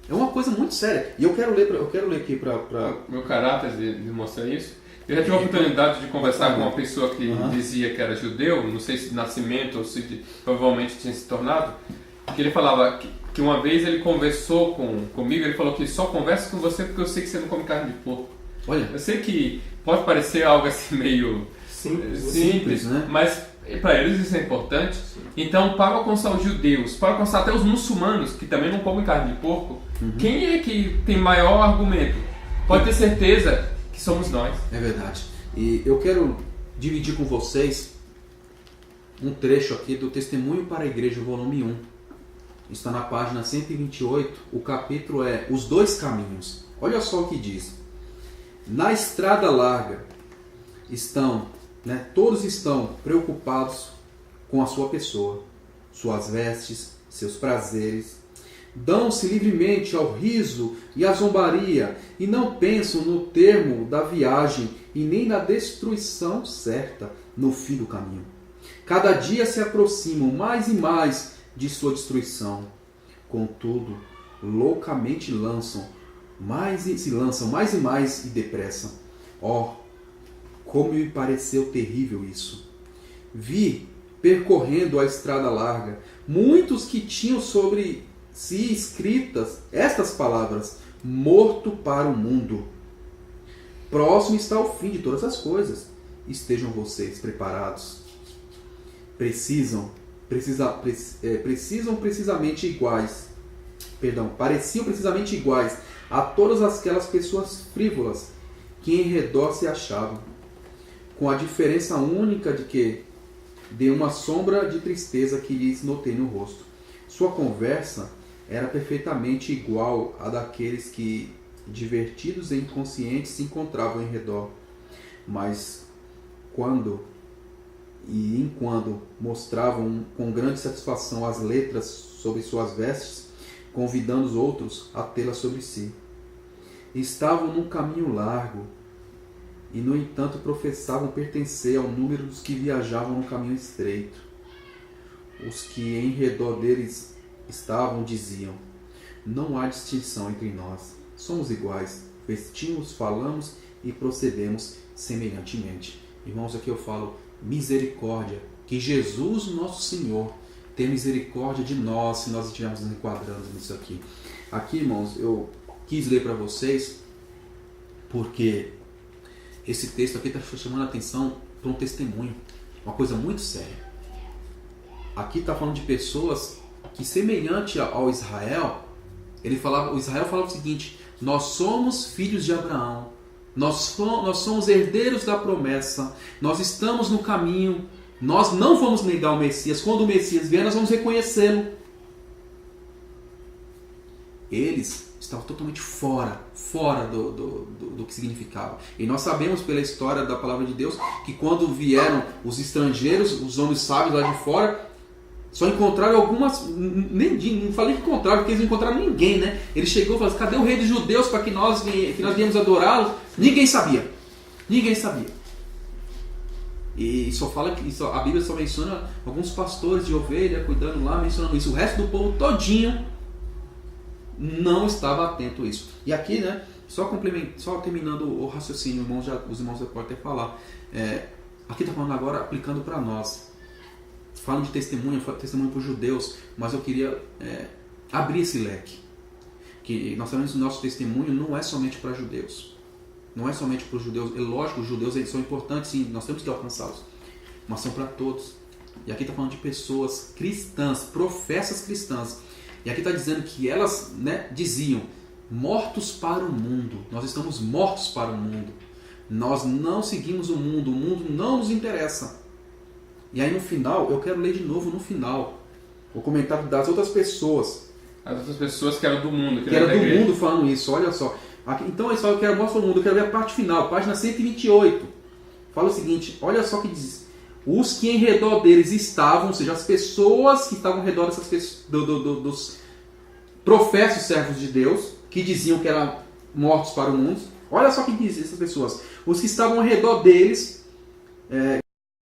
É uma coisa muito séria. E eu quero ler aqui para... Meu caráter demonstra isso. Eu já tive a oportunidade de conversar com uma pessoa que dizia que era judeu, não sei se de nascimento ou se provavelmente tinha se tornado, que ele falava que uma vez ele conversou comigo, ele falou que só conversa com você porque eu sei que você não come carne de porco. Olha, Eu sei que pode parecer algo assim meio simples, né? Mas para eles isso é importante. Então, para alcançar os judeus, para alcançar até os muçulmanos, que também não comem carne de porco, quem é que tem maior argumento? Pode ter certeza que somos nós. É verdade. E eu quero dividir com vocês um trecho aqui do Testemunho para a Igreja, volume 1. Está na página 128. O capítulo é Os Dois Caminhos. Olha só o que diz. Na estrada larga todos estão preocupados com a sua pessoa, suas vestes, seus prazeres. Dão-se livremente ao riso e à zombaria e não pensam no termo da viagem e nem na destruição certa no fim do caminho. Cada dia se aproximam mais e mais de sua destruição. Contudo, loucamente se lançam mais e mais e depressa. Como me pareceu terrível isso. Vi, percorrendo a estrada larga, muitos que tinham sobre si escritas estas palavras: morto para o mundo. Próximo está o fim de todas as coisas. Estejam vocês preparados. Pareciam precisamente iguais a todas aquelas pessoas frívolas que em redor se achavam, com a diferença única de que de uma sombra de tristeza que lhes notei no rosto. Sua conversa era perfeitamente igual à daqueles que, divertidos e inconscientes, se encontravam em redor. Mas enquanto mostravam com grande satisfação as letras sobre suas vestes, convidando os outros a tê-las sobre si. Estavam num caminho largo e, no entanto, professavam pertencer ao número dos que viajavam no caminho estreito. Os que em redor deles estavam diziam: não há distinção entre nós, somos iguais, vestimos, falamos e procedemos semelhantemente. Irmãos, aqui eu falo misericórdia, que Jesus, nosso Senhor, tenha misericórdia de nós, se nós estivermos nos enquadrando nisso aqui. Aqui, irmãos, eu quis ler para vocês, porque esse texto aqui está chamando a atenção para um testemunho, uma coisa muito séria. Aqui está falando de pessoas que, semelhante ao Israel, o Israel falava o seguinte: nós somos filhos de Abraão, nós somos herdeiros da promessa, nós estamos no caminho, nós não vamos negar o Messias, quando o Messias vier nós vamos reconhecê-lo. Eles estavam totalmente fora do que significava. E nós sabemos pela história da palavra de Deus que quando vieram os estrangeiros, os homens sábios lá de fora, só encontraram algumas, não falei que encontraram, porque eles não encontraram ninguém, né? Ele chegou e falou: cadê o rei dos judeus para que nós viemos adorá-lo? Ninguém sabia. E só fala que a Bíblia só menciona alguns pastores de ovelha cuidando lá, mencionando isso. O resto do povo todinho não estava atento a isso. E aqui, né, só terminando o raciocínio, os irmãos já podem até falar. Aqui está falando agora, aplicando para nós. Falam de testemunho para os judeus, mas eu queria abrir esse leque. Que nós sabemos que o nosso testemunho não é somente para judeus. Não é somente para os judeus. É lógico, os judeus eles são importantes, sim, nós temos que alcançá-los. Mas são para todos. E aqui está falando de pessoas cristãs, professas cristãs. E aqui está dizendo que elas, né, diziam: mortos para o mundo. Nós estamos mortos para o mundo. Nós não seguimos o mundo não nos interessa. E aí no final, eu quero ler de novo no final o comentário das outras pessoas. As outras pessoas que eram do mundo. Que eram do mundo falando isso, olha só. Aqui, então é só, eu quero mostrar o mundo, eu quero ver a parte final, página 128. Fala o seguinte, olha só o que diz. Os que em redor deles estavam, ou seja, as pessoas que estavam ao redor dessas pessoas, dos professos servos de Deus, que diziam que eram mortos para o mundo. Olha só o que diz essas pessoas. Os que estavam ao redor deles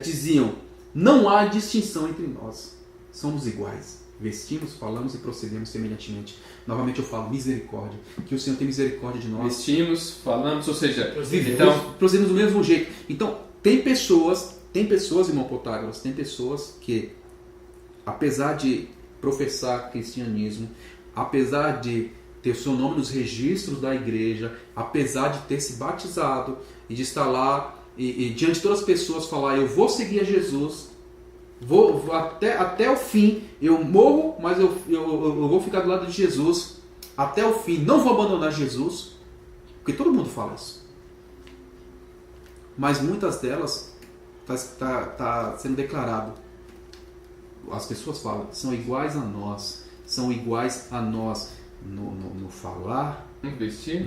diziam: não há distinção entre nós, somos iguais. Vestimos, falamos e procedemos semelhantemente. Novamente eu falo, misericórdia. Que o Senhor tem misericórdia de nós. Vestimos, falamos, ou seja, procedemos do mesmo jeito. Então, tem pessoas, irmão Protágoras, tem pessoas que, apesar de professar cristianismo, apesar de ter o seu nome nos registros da igreja, apesar de ter se batizado e de estar lá e diante de todas as pessoas falar, eu vou seguir a Jesus, vou até o fim, eu morro, mas eu vou ficar do lado de Jesus até o fim, não vou abandonar Jesus, porque todo mundo fala isso. Mas muitas delas está sendo declarado, as pessoas falam, são iguais a nós no falar, no vestir,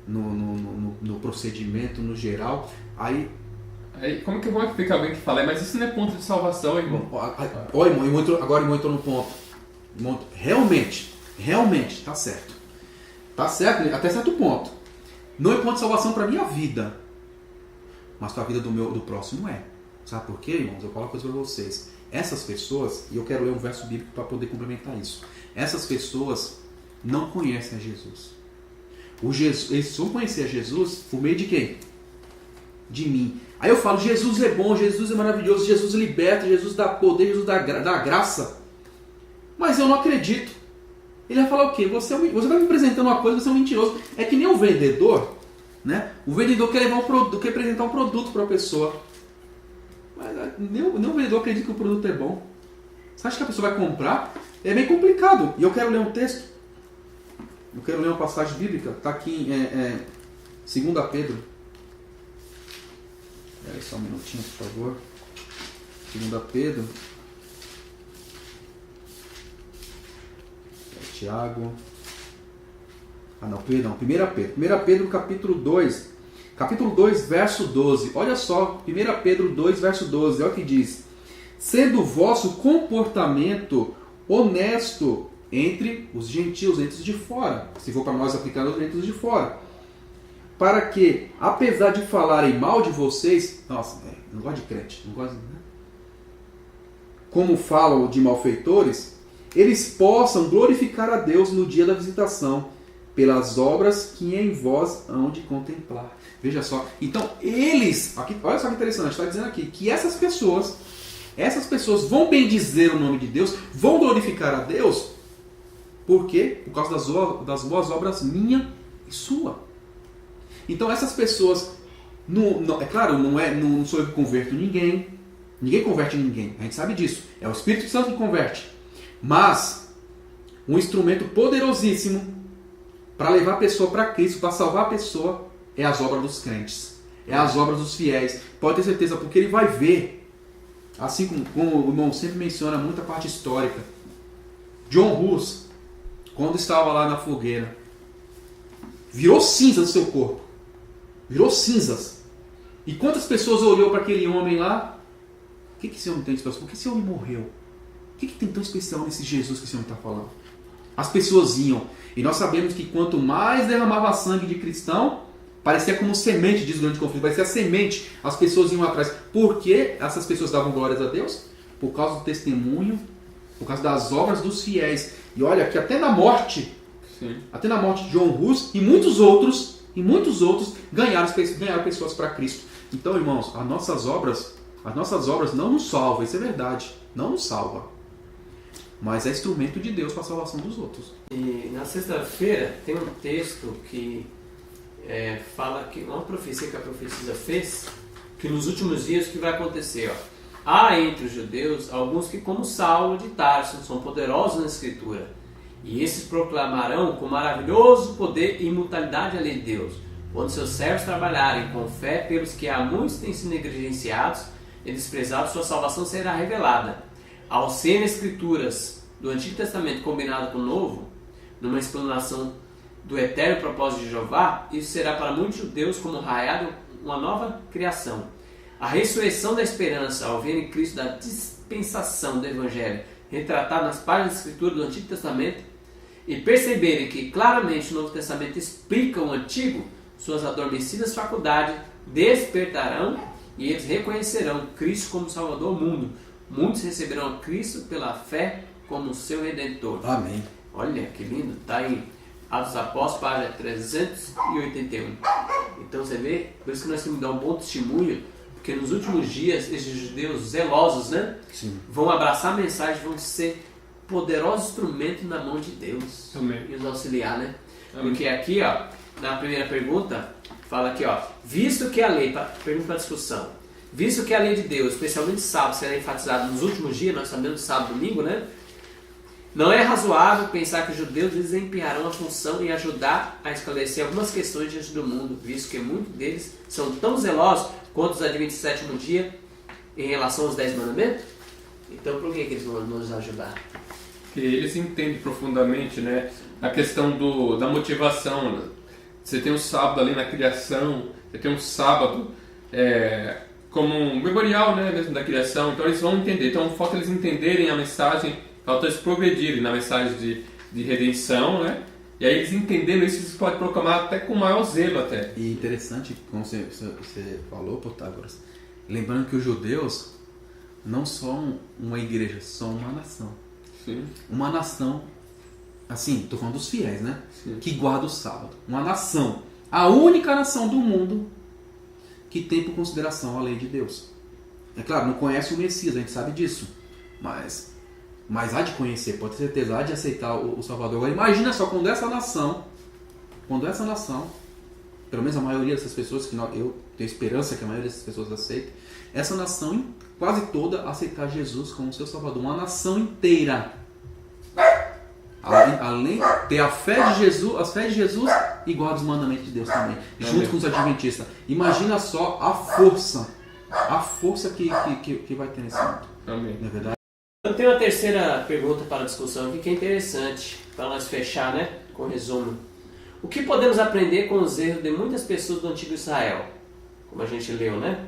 no procedimento, no geral. Aí como que eu vou explicar alguém que fala, mas isso não é ponto de salvação, irmão? Agora irmão entrou no ponto. Realmente, está certo. Está certo até certo ponto. Não é ponto de salvação para a minha vida, mas para a vida do próximo é. Sabe por quê, irmãos? Eu falo uma coisa para vocês. Essas pessoas, e eu quero ler um verso bíblico para poder complementar isso. Essas pessoas não conhecem a Jesus. Eles vão conhecer a Jesus por meio de quem? De mim. Aí eu falo, Jesus é bom, Jesus é maravilhoso, Jesus liberta, Jesus dá poder, Jesus dá graça. Mas eu não acredito. Ele vai falar o quê? Você vai me apresentando uma coisa, você é um mentiroso. É que nem o vendedor, né? O vendedor quer apresentar um produto para a pessoa. Mas nem o vendedor acredita que o produto é bom. Você acha que a pessoa vai comprar? É bem complicado. E eu quero ler um texto. Eu quero ler uma passagem bíblica. Está aqui em 2 Pedro. Espera aí só um minutinho, por favor. 2 Pedro. Tiago. Não, perdão. 1 Pedro. 1 Pedro, capítulo 2. Capítulo 2, verso 12. Olha só, 1 Pedro 2, verso 12. Olha o que diz. Sendo o vosso comportamento honesto entre os gentios, entre os de fora. Se for para nós aplicar entre os de fora. Para que, apesar de falarem mal de vocês... Nossa, não gosto de crente. Não gosto, né? Como falam de malfeitores, eles possam glorificar a Deus no dia da visitação, pelas obras que em vós hão de contemplar. Veja só. Então, eles... Aqui, olha só que interessante. Está dizendo aqui que essas pessoas vão bendizer o nome de Deus, vão glorificar a Deus. Por quê? Por causa das boas obras minha e sua. Então, essas pessoas... é claro, não sou eu que converto ninguém. Ninguém converte ninguém. A gente sabe disso. É o Espírito Santo que converte. Mas, um instrumento poderosíssimo para levar a pessoa para Cristo, para salvar a pessoa, é as obras dos crentes. É as obras dos fiéis. Pode ter certeza, porque ele vai ver. Assim como o irmão sempre menciona muita parte histórica. John Hus, quando estava lá na fogueira, virou cinzas do seu corpo. Virou cinzas. E quantas pessoas olhou para aquele homem lá? O que esse homem tem de especial? Por que esse homem morreu? O que tem tão especial nesse Jesus que esse homem está falando? As pessoas iam. E nós sabemos que quanto mais derramava sangue de cristão, parecia como semente, diz o grande conflito, parecia semente, as pessoas iam atrás. Por que essas pessoas davam glórias a Deus? Por causa do testemunho, por causa das obras dos fiéis. E olha que até na morte de John Hus e muitos outros ganharam pessoas para Cristo. Então, irmãos, as nossas obras não nos salvam, isso é verdade, não nos salva. Mas é instrumento de Deus para a salvação dos outros. E na sexta-feira tem um texto que fala que uma profecia que a profetisa fez, que nos últimos dias o que vai acontecer? Há entre os judeus alguns que, como Saulo de Tarso, são poderosos na Escritura. E esses proclamarão com maravilhoso poder e imutabilidade a lei de Deus. Quando seus servos trabalharem com fé pelos que há muitos têm sido negligenciados e desprezados, sua salvação será revelada. Ao serem escrituras do Antigo Testamento combinado com o Novo, numa explanação do eterno propósito de Jeová, isso será para muitos judeus como raiado uma nova criação. A ressurreição da esperança ao verem Cristo da dispensação do Evangelho retratado nas páginas da Escritura do Antigo Testamento e perceberem que claramente o Novo Testamento explica o Antigo, suas adormecidas faculdades despertarão e eles reconhecerão Cristo como Salvador do mundo. Muitos receberão Cristo pela fé como seu Redentor. Amém. Olha que lindo, está em Atos dos Apóstolos, página 381. Então você vê, por isso que nós temos que dar um bom testemunho, porque nos últimos dias esses judeus zelosos, né, Sim. vão abraçar a mensagem, vão ser poderoso instrumento na mão de Deus. Amém. E nos auxiliar, né? Amém. Porque aqui, ó, na primeira pergunta, fala aqui, ó, visto que a lei, pergunta para discussão, visto que a lei de Deus, especialmente sábado, será enfatizada nos últimos dias, nós sabemos sábado e domingo, né? Não é razoável pensar que os judeus desempenharão a função em ajudar a esclarecer algumas questões diante do mundo, visto que muitos deles são tão zelosos quanto os adventistas do sétimo dia em relação aos 10 mandamentos? Então, por que eles vão nos ajudar? Porque eles entendem profundamente, né, a questão da motivação. Você tem um sábado ali na criação, você tem um sábado como um memorial, né, mesmo da criação. Então eles vão entender. Então falta eles entenderem a mensagem, falta eles progredirem na mensagem de redenção, né? E aí eles entendendo isso, eles podem proclamar até com maior zelo até. E interessante, como você falou, Protágoras, lembrando que os judeus não são uma igreja, são uma nação. Sim. Uma nação, assim, estou falando dos fiéis, né? Sim. Que guarda o sábado. Uma nação, a única nação do mundo que tem por consideração a lei de Deus. É claro, não conhece o Messias, a gente sabe disso. Mas há de conhecer, pode ter certeza, há de aceitar o Salvador. Agora imagina só, quando essa nação, pelo menos a maioria dessas pessoas, que eu tenho esperança que a maioria dessas pessoas aceitem, essa nação quase toda aceitar Jesus como seu Salvador. Uma nação inteira. Além de ter a fé de Jesus e guarda os mandamentos de Deus também, junto com os adventistas. Imagina só a força que vai ter nesse mundo. Amém. Não é verdade? Eu tenho uma terceira pergunta para a discussão aqui que é interessante, para nós fechar, né, com o resumo. O que podemos aprender com os erros de muitas pessoas do antigo Israel? Como a gente leu, né?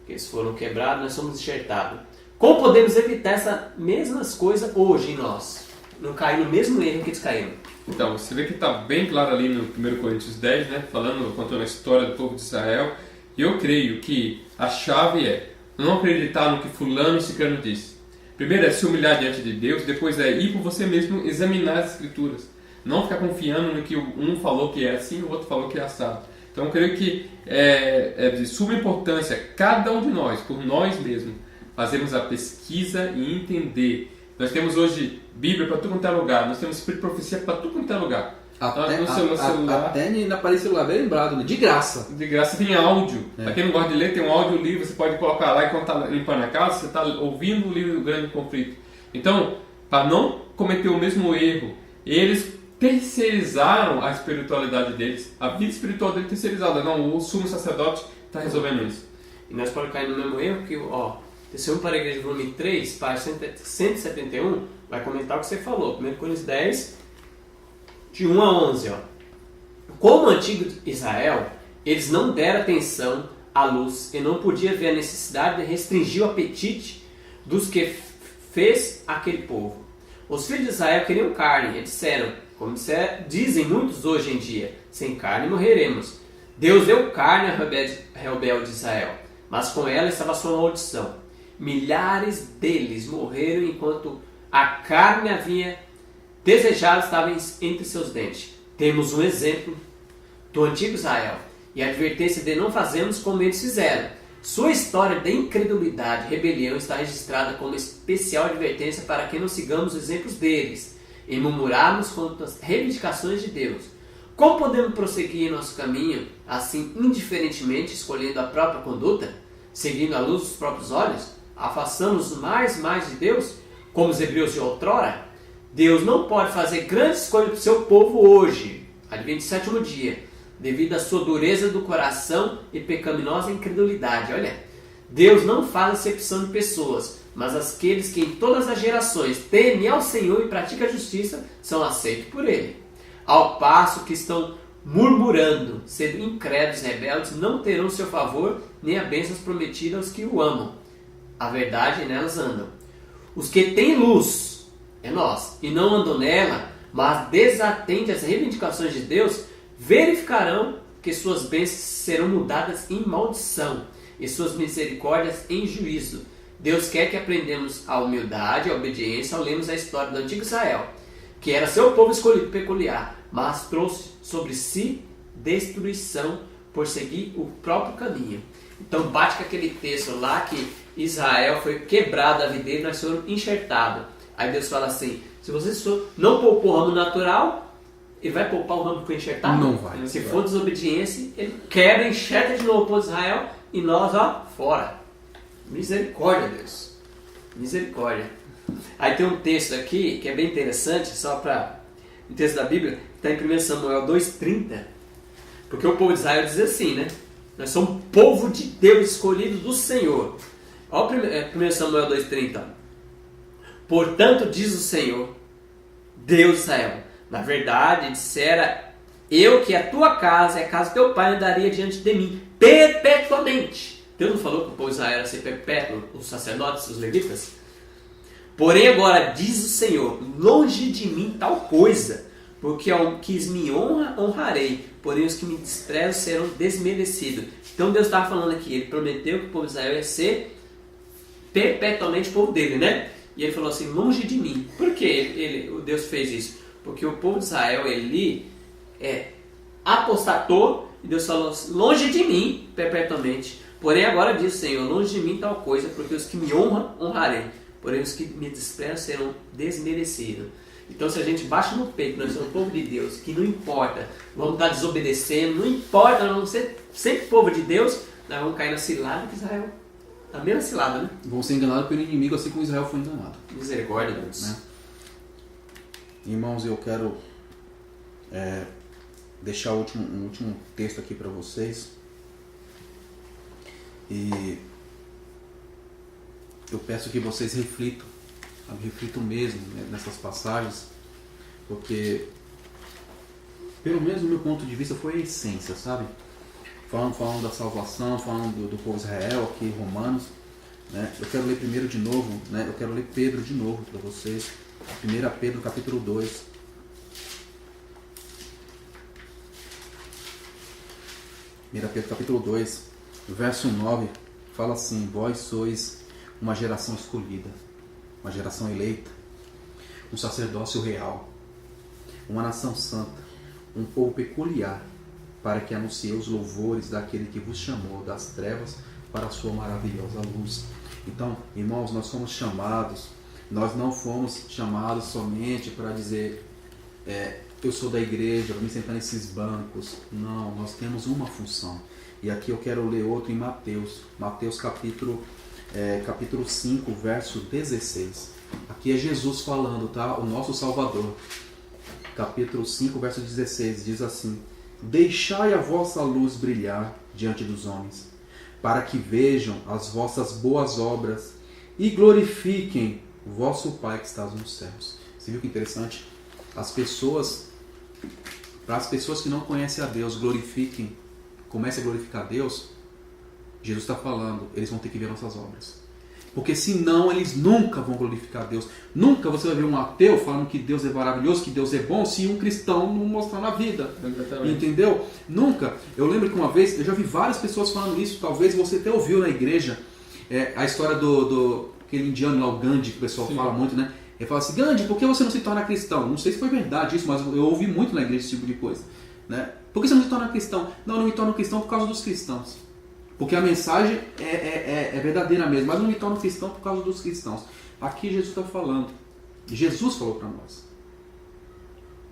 Que eles foram quebrados, nós somos enxertados. Como podemos evitar essas mesmas coisas hoje em nós? Não cair no mesmo erro que eles caíram. Então, você vê que está bem claro ali no 1 Coríntios 10, né? Contando a história do povo de Israel. E eu creio que a chave é não acreditar no que fulano e ciclano disse. Primeiro é se humilhar diante de Deus, depois é ir por você mesmo examinar as escrituras. Não ficar confiando no que um falou que é assim, o outro falou que é assado. Então eu creio que é de suma importância cada um de nós, por nós mesmos, fazermos a pesquisa e entender. Nós temos hoje Bíblia para tudo quanto é lugar, nós temos Espírito de Profecia para tudo quanto é lugar. Até no celular, até na aparelho celular, bem lembrado, né? De graça. de graça tem áudio. Para quem não gosta de ler, tem um áudio livro, você pode colocar lá enquanto está limpando a casa, você está ouvindo o livro do Grande Conflito. Então, para não cometer o mesmo erro, eles terceirizaram a espiritualidade deles, a vida espiritual deles terceirizada. Não, o sumo sacerdote está resolvendo isso. E nós podemos cair no mesmo erro que, ó, Testemunho para a Igreja, volume 3, página 171, vai comentar o que você falou. 1 Coríntios 10, de 1 a 11, ó. Como antigo Israel, eles não deram atenção à luz e não podia ver a necessidade de restringir o apetite dos que fez aquele povo. Os filhos de Israel queriam carne e disseram, como dizem muitos hoje em dia, sem carne morreremos. Deus deu carne a rebelde de Israel, mas com ela estava a sua maldição. Milhares deles morreram enquanto a carne havia desejado estava entre seus dentes. Temos um exemplo do antigo Israel e a advertência de não fazermos como eles fizeram. Sua história de incredulidade e rebelião está registrada como especial advertência para que não sigamos os exemplos deles e murmurarmos contra as reivindicações de Deus. Como podemos prosseguir em nosso caminho, assim indiferentemente escolhendo a própria conduta, seguindo a luz dos próprios olhos? Afastamos mais de Deus, como os hebreus de outrora? Deus não pode fazer grandes escolhas para o seu povo hoje, advento sétimo dia, devido à sua dureza do coração e pecaminosa incredulidade. Olha, Deus não faz acepção de pessoas, mas aqueles que em todas as gerações temem ao Senhor e praticam a justiça são aceitos por Ele. Ao passo que estão murmurando, sendo incrédulos e rebeldes, não terão seu favor nem a bênção prometida aos que o amam. A verdade nelas andam. Os que têm luz, é nós, e não andam nela, mas desatendem às reivindicações de Deus, verificarão que suas bênçãos serão mudadas em maldição e suas misericórdias em juízo. Deus quer que aprendamos a humildade, a obediência ao lermos a história do antigo Israel, que era seu povo escolhido peculiar, mas trouxe sobre si destruição por seguir o próprio caminho. Então bate com aquele texto lá que Israel foi quebrado a videira e nós fomos enxertados. Aí Deus fala assim, se você não poupou o ramo natural, ele vai poupar o ramo que foi enxertado? Não vai. Se for desobediência, ele quebra, enxerta de novo o povo de Israel e nós, ó, fora. Misericórdia, Deus. Misericórdia. Aí tem um texto aqui que é bem interessante, só para um texto da Bíblia, que está em 1 Samuel 2,30. Porque o povo de Israel diz assim, né? Nós somos povo de Deus, escolhido do Senhor. Olha 1 Samuel 2,30. Portanto, diz o Senhor, Deus de Israel, na verdade, dissera eu que a tua casa e a casa do teu pai andaria diante de mim, perpetuamente. Deus não falou que o povo de Israel era ser perpétuo, os sacerdotes, os levitas? Porém agora diz o Senhor, longe de mim tal coisa, porque ao que me honra, honrarei, porém os que me desprezam serão desmerecidos. Então Deus estava falando aqui, ele prometeu que o povo de Israel ia ser perpetuamente o povo dele, né? E ele falou assim, longe de mim. Por que Deus fez isso? Porque o povo de Israel, ele apostatou, e Deus falou assim, longe de mim, perpetuamente. Porém agora diz o Senhor, longe de mim tal coisa, porque os que me honram, honrarei. Porém os que me desprezam serão desmerecidos. Então se a gente baixa no peito, nós somos o povo de Deus, que não importa, vamos estar desobedecendo, não importa, nós vamos ser sempre povo de Deus, nós vamos cair na cilada que Israel, na mesma cilada, né? Vão ser enganados pelo inimigo assim como Israel foi enganado. Misericórdia, Deus. Né? Irmãos, eu quero deixar um último texto aqui para vocês. E eu peço que vocês reflitam mesmo, né, nessas passagens, porque, pelo menos do meu ponto de vista, foi a essência, sabe? Falando da salvação, falando do povo de Israel, aqui Romanos, né? Eu quero ler primeiro de novo, né? Eu quero ler Pedro de novo para vocês, 1 Pedro capítulo 2. 1 Pedro capítulo 2, verso 9, fala assim, vós sois uma geração escolhida, uma geração eleita, um sacerdócio real, uma nação santa, um povo peculiar, para que anuncie os louvores daquele que vos chamou das trevas para a sua maravilhosa luz. Então, irmãos, nós fomos chamados, nós não fomos chamados somente para dizer, eu sou da igreja, vou me sentar nesses bancos. Não, nós temos uma função. E aqui eu quero ler outro em Mateus capítulo 5, verso 16. Aqui é Jesus falando, tá? O nosso Salvador. Capítulo 5, verso 16, diz assim, deixai a vossa luz brilhar diante dos homens, para que vejam as vossas boas obras e glorifiquem o vosso Pai que está nos céus. Você viu que interessante? Para as pessoas que não conhecem a Deus, comecem a glorificar a Deus, Jesus está falando, eles vão ter que ver nossas obras. Porque senão eles nunca vão glorificar a Deus. Nunca você vai ver um ateu falando que Deus é maravilhoso, que Deus é bom, se um cristão não mostrar na vida. Exatamente. Entendeu? Nunca. Eu lembro que uma vez, eu já vi várias pessoas falando isso, talvez você até ouviu na igreja, a história do aquele indiano lá, o Gandhi, que o pessoal Sim. fala muito, né? Ele fala assim, Gandhi, por que você não se torna cristão? Não sei se foi verdade isso, mas eu ouvi muito na igreja esse tipo de coisa. Né? Por que você não se torna cristão? Não, eu não me torno cristão por causa dos cristãos. Porque a mensagem é verdadeira mesmo, mas eu não me torno cristão por causa dos cristãos. Aqui Jesus está falando. Jesus falou para nós.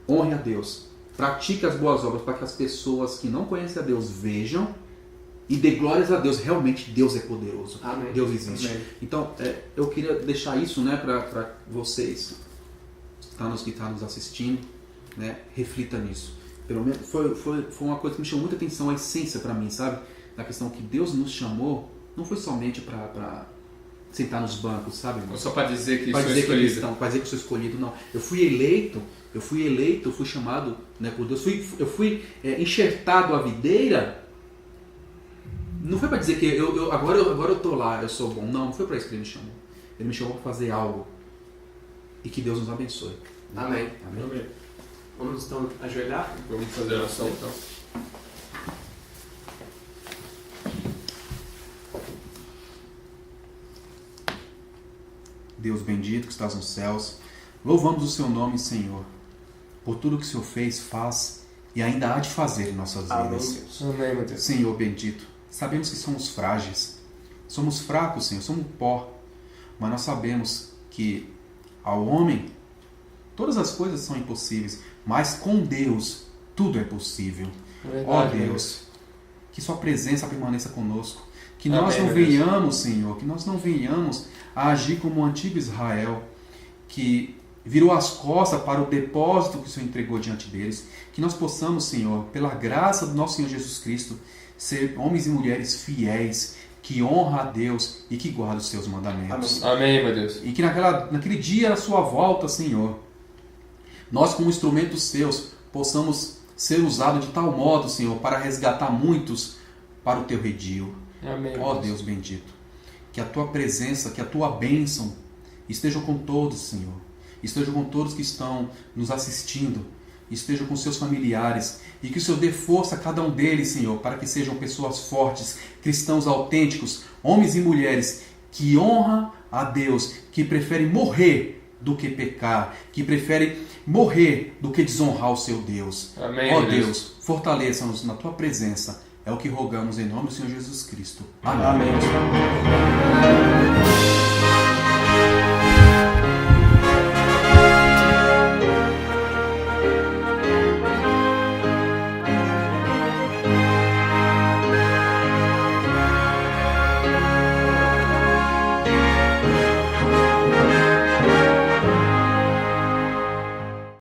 Honre a Deus. Pratique as boas obras para que as pessoas que não conhecem a Deus vejam e dê glórias a Deus. Realmente Deus é poderoso. Amém. Deus existe. Amém. Então, eu queria deixar isso, né, para vocês que estão nos assistindo, né, reflita nisso. Pelo menos foi uma coisa que me chamou muita atenção, a essência para mim, sabe? Da questão que Deus nos chamou, não foi somente para sentar nos bancos, sabe? Irmão? Só para dizer que sou escolhido. Para dizer que sou escolhido, não. Eu fui eleito, eu fui chamado, né, por Deus, eu fui enxertado à videira. Não foi para dizer que agora eu tô lá, eu sou bom. Não foi para isso que ele me chamou. Ele me chamou para fazer algo. E que Deus nos abençoe. Amém. Amém. Amém. Vamos então ajoelhar? Vamos fazer a oração então. Deus bendito que estás nos céus, louvamos o seu nome, Senhor, por tudo que o Senhor fez, faz e ainda há de fazer em nossas vidas. Amém, meu Deus. Senhor bendito, sabemos que somos frágeis, somos fracos, Senhor, somos pó, mas nós sabemos que Ao homem, todas as coisas são impossíveis, mas com Deus tudo é possível. Ó Deus, que sua presença permaneça conosco. Que nós não venhamos, Senhor, que nós não venhamos a agir como o antigo Israel, que virou as costas para o depósito que o Senhor entregou diante deles. Que nós possamos, Senhor, pela graça do nosso Senhor Jesus Cristo, ser homens e mulheres fiéis, que honram a Deus e que guardam os seus mandamentos. Amém, meu Deus. E que naquele dia da sua volta, Senhor, nós como instrumentos seus possamos ser usados de tal modo, Senhor, para resgatar muitos para o teu redil. Amém. Ó Deus bendito, que a tua presença, que a tua bênção esteja com todos, Senhor. Esteja com todos que estão nos assistindo. Esteja com seus familiares. E que o Senhor dê força a cada um deles, Senhor, para que sejam pessoas fortes, cristãos autênticos, homens e mulheres que honram a Deus, que preferem morrer do que pecar, que preferem morrer do que desonrar o seu Deus. Amém, ó Deus, fortaleça-nos na tua presença. É o que rogamos em nome do Senhor Jesus Cristo. Amém. Amém.